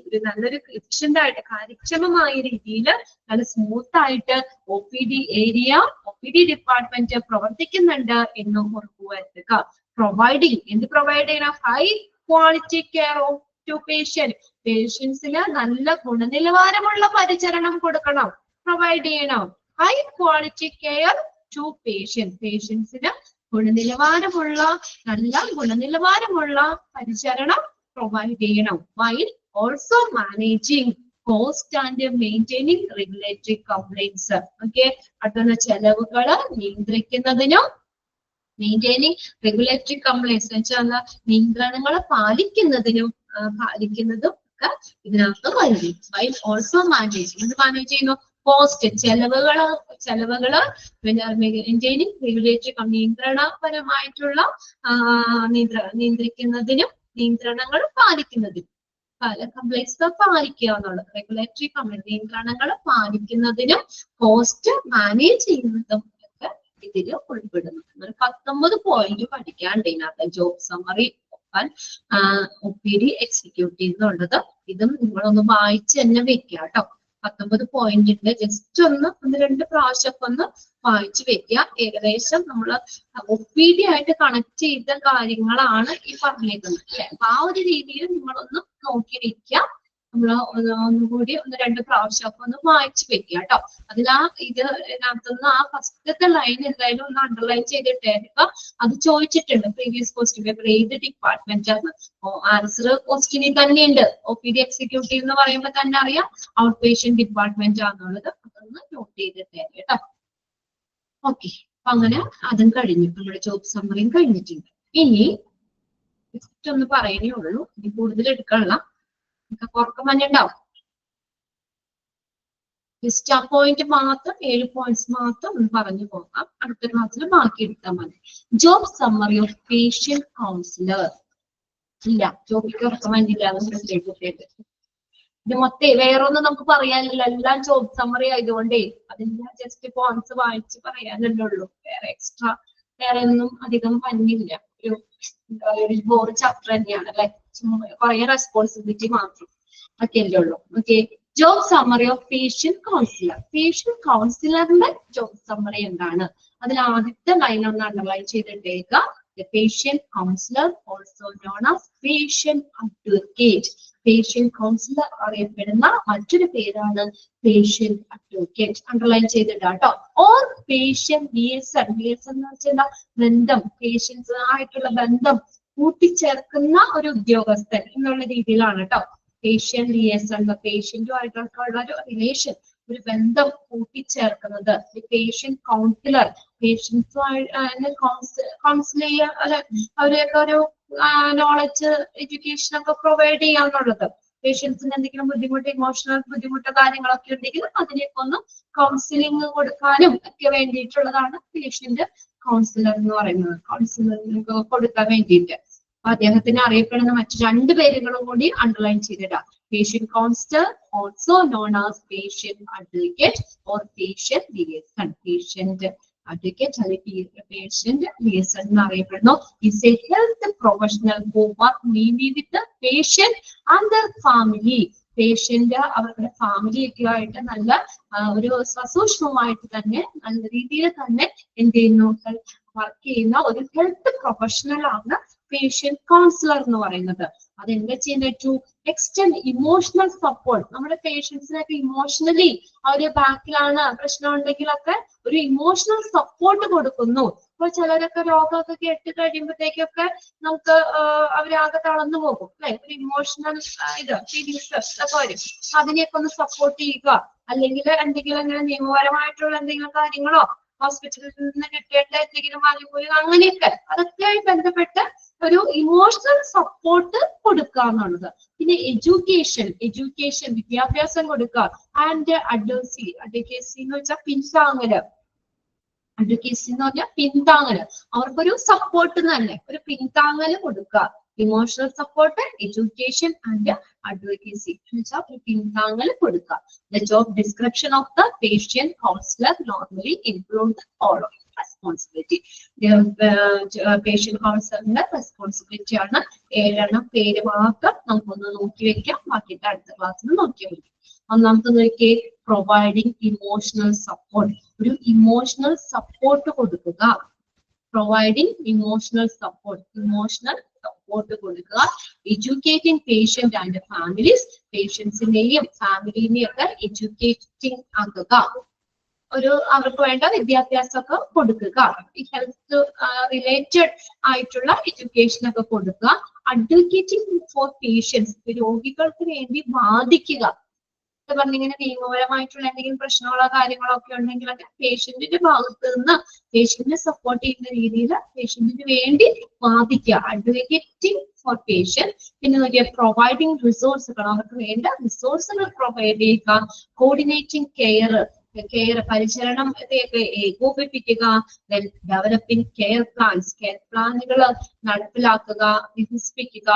ഒരു നല്ലൊരു എഫിഷ്യന്റ് ആയിട്ട് കാര്യക്ഷമമായ രീതിയിൽ നല്ല സ്മൂത്ത് ആയിട്ട് OPD ഏരിയ OPD ഡിപ്പാർട്ട്മെന്റ് പ്രവർത്തിക്കുന്നുണ്ട് എന്ന് ഉറപ്പുവരുത്തുക. പ്രൊവൈഡിങ്, എന്ത് പ്രൊവൈഡ് ചെയ്യണം? High quality care of two പേഷ്യൻസിന് നല്ല ഗുണനിലവാരമുള്ള പരിചരണം കൊടുക്കണം, പ്രൊവൈഡ് ചെയ്യണം. ഹൈ ക്വാളിറ്റി കെയർ ടു പേഷ്യൻസിന് നല്ല ഗുണനിലവാരമുള്ള പരിചരണം പ്രൊവൈഡ് ചെയ്യണം. While also managing cost and maintaining regulatory complaints. Okay, അടുത്ത ചെലവുകൾ നിയന്ത്രിക്കുന്നതിനും മെയിൻറ്റെയിനിങ് റെഗുലേറ്ററി കംപ്ലൈന്റ്സ് വെച്ചാൽ നിയന്ത്രണങ്ങൾ പാലിക്കുന്നതും ഒക്കെ ഇതിനകത്ത് വരുന്നു. വൈൽ ഓൾസോ മാനേജ് ചെയ്യുന്നു കോസ്റ്റ്, ചെലവുകള് മെയിൻറ്റെയിനിങ് റെഗുലേറ്ററി നിയന്ത്രണപരമായിട്ടുള്ള നിയന്ത്രിക്കുന്നതിനും നിയന്ത്രണങ്ങൾ പാലിക്കുന്നതിനും, പല കംപ്ലൈന്റ്സ് പാലിക്കുക എന്നുള്ളത്, റെഗുലേറ്ററി നിയന്ത്രണങ്ങൾ പാലിക്കുന്നതിനും കോസ്റ്റ് മാനേജ് ചെയ്യുന്നതും ഒക്കെ ഇതിൽ ഉൾപ്പെടുന്നു. 19 പോയിന്റ് പഠിക്കാണ്ട് ഇതിനകത്ത് ജോബ് സമ്മറി OPD എക്സിക്യൂട്ടീവ് എന്നുള്ളത്. ഇതും നിങ്ങളൊന്ന് വായിച്ച് തന്നെ വെക്കുക കേട്ടോ. 19 പോയിന്റിന്റെ ജസ്റ്റ് ഒന്ന് 2 പ്രാവശ്യം ഒന്ന് വായിച്ചു വെക്കുക. ഏകദേശം നമ്മൾ OPD ആയിട്ട് കണക്ട് ചെയ്ത കാര്യങ്ങളാണ് ഈ പറഞ്ഞേക്കുന്നത്. അപ്പൊ ആ ഒരു രീതിയിൽ നിങ്ങളൊന്ന് നോക്കി വെക്കുക. നമ്മൾ ഒന്നുകൂടി 1-2 പ്രാവശ്യം ഒന്ന് വായിച്ചു വെക്കുക കേട്ടോ. ഇതിനകത്തുനിന്ന് ആ ഫസ്റ്റത്തെ ലൈൻ എന്തായാലും ഒന്ന് അണ്ടർലൈൻ ചെയ്തിട്ടേക്കുക. അത് ചോദിച്ചിട്ടുണ്ട് പ്രീവിയസ് ക്വസ്റ്റ്യൻ പേപ്പർ, ഏത് ഡിപ്പാർട്ട്മെന്റ് ആണ്. ആൻസർ ക്വസ്റ്റ്യനിൽ തന്നെയുണ്ട്. OPD എക്സിക്യൂട്ടീവ് എന്ന് പറയുമ്പോൾ തന്നെ അറിയാം ഔട്ട് പേഷ്യന്റ് ഡിപ്പാർട്ട്മെന്റ് ആണെന്നുള്ളത്. അതൊന്ന് നോട്ട് ചെയ്തിട്ടേ കേട്ടോ. ഓക്കെ, അപ്പൊ അങ്ങനെ അതും കഴിഞ്ഞു, നമ്മുടെ ജോബ് സമ്മറിയും കഴിഞ്ഞിട്ടുണ്ട്. ഇനി ജസ്റ്റ് ഒന്ന് പറയുന്നേ ഉള്ളൂ, ഇനി കൂടുതൽ എടുക്കാനുള്ള ഉറക്കം തന്നെ ഉണ്ടാവും. ജസ്റ്റ് ആ പോയിന്റ് മാത്രം 7 പോയിന്റ്സ് മാത്രം ഒന്ന് പറഞ്ഞു പോകാം. അടുത്ത ക്ലാസ്സിൽ ബാക്കി എടുത്താൽ മതി. Job summary of patient councillor ഇല്ല, ജോബിക്ക് റെക്കമെൻഡ് ഇല്ല. ഇത് മൊത്തം വേറൊന്നും നമുക്ക് പറയാനില്ല, എല്ലാം ജോബ് സമ്മറി ആയതുകൊണ്ടേ അതിന്റെ ജസ്റ്റ് പോയിന്റ്സ് വായിച്ച് പറയാനല്ലേ ഉള്ളൂ. വേറെ ഒന്നും അധികം പന്നില്ല. ഒരു ബോർ ചാപ്റ്റർ തന്നെയാണ് അല്ലെ, കുറെ റെസ്പോൺസിബിലിറ്റി മാത്രം ഒക്കെ അല്ലേ ഉള്ളൂ. Okay, job summary of patient counsellor. Patient കൗൺസിലറിന്റെ ജോബ് സമ്മറി എന്താണ്? അതിൽ ആദ്യത്തെ ലൈൻ ഒന്ന് അണ്ടർലൈൻ ചെയ്തിട്ടേക്കുക. Patient counsellor also known as patient advocate. Patient counsellor അറിയപ്പെടുന്ന മറ്റൊരു പേരാണ് പേഷ്യന്റ് അഡ്വക്കേറ്റ്. അണ്ടർലൈൻ ചെയ്തിട്ടാട്ടോ. Or patient liaison. ലിയസൺ എന്ന് വെച്ചാൽ ബന്ധം, പേഷ്യൻസ് ആയിട്ടുള്ള ബന്ധം കൂട്ടിച്ചേർക്കുന്ന ഒരു ഉദ്യോഗസ്ഥൻ എന്നുള്ള രീതിയിലാണ് കേട്ടോ. പേഷ്യന്റ് ലിയസൺ, പേഷ്യന്റുമായിട്ടുള്ള ഒരു റിലേഷൻ, ഒരു ബന്ധം കൂട്ടിച്ചേർക്കുന്നത്. പേഷ്യന്റ് കൗൺസിലർ, പേഷ്യൻസുമായി കൗൺസിൽ ചെയ്യുക, അവരെയൊക്കെ ഒരു നോളജ് എഡ്യൂക്കേഷൻ ഒക്കെ പ്രൊവൈഡ് ചെയ്യാന്നുള്ളത്. പേഷ്യൻസിന് എന്തെങ്കിലും ബുദ്ധിമുട്ട്, ഇമോഷണൽ ബുദ്ധിമുട്ടോ കാര്യങ്ങളൊക്കെ ഉണ്ടെങ്കിൽ അതിനെയൊക്കെ ഒന്ന് കൗൺസിലിംഗ് കൊടുക്കാനും ഒക്കെ വേണ്ടിയിട്ടുള്ളതാണ് പേഷ്യന്റ് കൗൺസിലർ എന്ന് പറയുന്നത്. കൗൺസിലിംഗ് കൊടുക്കാൻ വേണ്ടിയിട്ട് അദ്ദേഹത്തിന് അറിയപ്പെടുന്ന മറ്റു 2 പേരുകളും കൂടി അണ്ടർലൈൻ ചെയ്തിടാം. Patient counsellor, also known as patient advocate or patient liaison. Patient advocate അല്ലെങ്കിൽ പേഷ്യന്റ് ലിയേസൺ എന്ന് അറിയപ്പെടുന്നു. Is a health professional who work mainly with patient and their family. Patient അവരുടെ ഫാമിലിയൊക്കെ ആയിട്ട് നല്ല ഒരു സസൂക്ഷ്മമായിട്ട് തന്നെ നല്ല രീതിയിൽ തന്നെ എന്ത് ചെയ്യുന്നു, വർക്ക് ചെയ്യുന്ന ഒരു ഹെൽത്ത് പ്രൊഫഷണൽ ആണ് പേഷ്യന്റ് കൗൺസിലർ എന്ന് പറയുന്നത്. അതെന്താ ചെയ്യുന്നത്? To extend emotional support. നമ്മുടെ പേഷ്യൻസിനൊക്കെ ഇമോഷണലി അവര് ബാക്കിലാണ്, പ്രശ്നം ഉണ്ടെങ്കിലൊക്കെ ഒരു ഇമോഷണൽ സപ്പോർട്ട് കൊടുക്കുന്നു. ഇപ്പൊ ചിലരൊക്കെ രോഗമൊക്കെ കേട്ട് കഴിയുമ്പോഴത്തേക്കൊക്കെ നമുക്ക് അവരാകെ തളർന്നു പോകും അല്ലെ, ഒരു ഇമോഷണൽ ഫീലിങ്സ് ഒക്കെ വരും. അതിനെയൊക്കെ ഒന്ന് സപ്പോർട്ട് ചെയ്യുക, അല്ലെങ്കിൽ എന്തെങ്കിലും അങ്ങനെ നിയമപരമായിട്ടുള്ള എന്തെങ്കിലും കാര്യങ്ങളോ ഹോസ്പിറ്റലിൽ നിന്ന് കിട്ടേണ്ട എന്തെങ്കിലും ആനുകൂല്യം അങ്ങനെയൊക്കെ അതൊക്കെ ബന്ധപ്പെട്ട് ഒരു ഇമോഷണൽ സപ്പോർട്ട് കൊടുക്കുക എന്നുള്ളത്. പിന്നെ എഡ്യൂക്കേഷൻ വിദ്യാഭ്യാസം കൊടുക്കുക. ആൻഡ് അഡ്വക്കേസി എന്ന് വെച്ചാൽ പിൻതാങ്ങല്. അഡ്വക്കേസി എന്ന് പറഞ്ഞാൽ പിന്താങ്ങല്, അവർക്കൊരു സപ്പോർട്ട് തന്നെ, ഒരു പിന്താങ്ങല് കൊടുക്കുക. Emotional support, education and advocacy എന്ന് വെച്ചാൽ ഒരു പിന്താങ്ങൽ കൊടുക്കുക. The job description of the patient counselor normally include the following responsibility. Patient കൗൺസിലറിന്റെ റെസ്പോൺസിബിലിറ്റി ആണ് 7 പേര് മാത്രം നമുക്കൊന്ന് നോക്കി വെക്കാം, ബാക്കിയിട്ട് അടുത്ത ക്ലാസ്സിൽ നോക്കിയാൽ മതി. ഒന്നാമത്തെ നോക്കിയേ, പ്രൊവൈഡിങ് ഇമോഷണൽ സപ്പോർട്ട്. ഒരു ഇമോഷണൽ സപ്പോർട്ട് കൊടുക്കുക. പ്രൊവൈഡിങ് ഇമോഷണൽ സപ്പോർട്ട് കൊടുക്കുക. Educating patient and families. പേഷ്യൻസിനെയും ഫാമിലിനെയും ഒക്കെ എഡ്യൂക്കേറ്റിംഗ് ആക്കുക, ഒരു അവർക്ക് വേണ്ട വിദ്യാഭ്യാസമൊക്കെ കൊടുക്കുക. ഈ ഹെൽത്ത് റിലേറ്റഡ് ആയിട്ടുള്ള എഡ്യൂക്കേഷൻ ഒക്കെ കൊടുക്കുക. Advocating for patients. രോഗികൾക്ക് വേണ്ടി വാദിക്കുക. പറഞ്ഞിങ്ങനെ നിയമപരമായിട്ടുള്ള എന്തെങ്കിലും പ്രശ്നങ്ങളോ കാര്യങ്ങളോ ഒക്കെ ഉണ്ടെങ്കിലൊക്കെ പേഷ്യന്റിന്റെ ഭാഗത്ത് നിന്ന് പേഷ്യന്റിനെ സപ്പോർട്ട് ചെയ്യുന്ന രീതിയിൽ പേഷ്യന്റിന് വേണ്ടി വാദിക്കുക. Advocating four patient. പിന്നെ നോക്കിയ പ്രൊവൈഡിങ് റിസോഴ്സുകൾ, അവർക്ക് വേണ്ട റിസോഴ്സുകൾ പ്രൊവൈഡ് ചെയ്യുക. കോർഡിനേറ്റിംഗ് കെയർ പരിചരണം ഏകോപിപ്പിക്കുക. ഡെവലപ്പിംഗ് കെയർ പ്ലാനുകൾ നടപ്പിലാക്കുക, വികസിപ്പിക്കുക.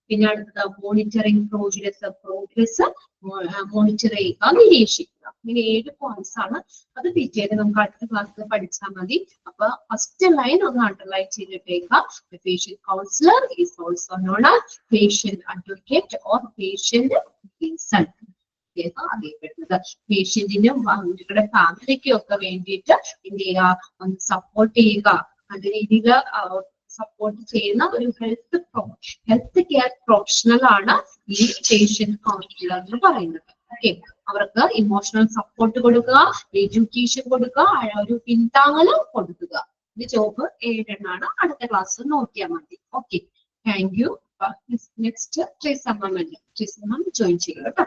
പിന്നെ അടുത്തത് മോണിറ്ററിംഗ് പ്രോഗ്രസ് മോണിറ്റർ ചെയ്യുക, നിരീക്ഷിക്കുക. ഇങ്ങനെ 7 പോയിന്റ്സ് ആണ്. അത് ഡീറ്റെയിൽ നമുക്ക് അടുത്ത ക്ലാസ്സിൽ പഠിച്ചാൽ മതി. അപ്പൊ ഫസ്റ്റ് ലൈൻ ഒന്ന് അണ്ടർലൈൻ ചെയ്തിട്ടേക്കുക. Patient counsellor is also known as patient advocate or patient liaison. അറിയപ്പെടുന്നത് പേഷ്യന്റിനും അവരുടെ ഫാമിലിക്കും ഒക്കെ വേണ്ടിയിട്ട് എന്ത് ചെയ്യുക, ഒന്ന് സപ്പോർട്ട് ചെയ്യുക. നല്ല രീതിയിൽ സപ്പോർട്ട് ചെയ്യുന്ന ഒരു ഹെൽത്ത് കെയർ പ്രൊഫഷണൽ ആണ് ഈ പേഷ്യന്റ് കൗൺസിലർ എന്ന് പറയുന്നത്. ഓക്കെ, അവർക്ക് ഇമോഷണൽ സപ്പോർട്ട് കൊടുക്കുക, എഡ്യൂക്കേഷൻ കൊടുക്കുക, ഒരു പിന്താങ്ങലും കൊടുക്കുക. ഇത് ജോബ് 7 അടുത്ത ക്ലാസ് നോക്കിയാൽ മതി. Okay, thank you. Next Treesamma join ചെയ്യുക കേട്ടോ.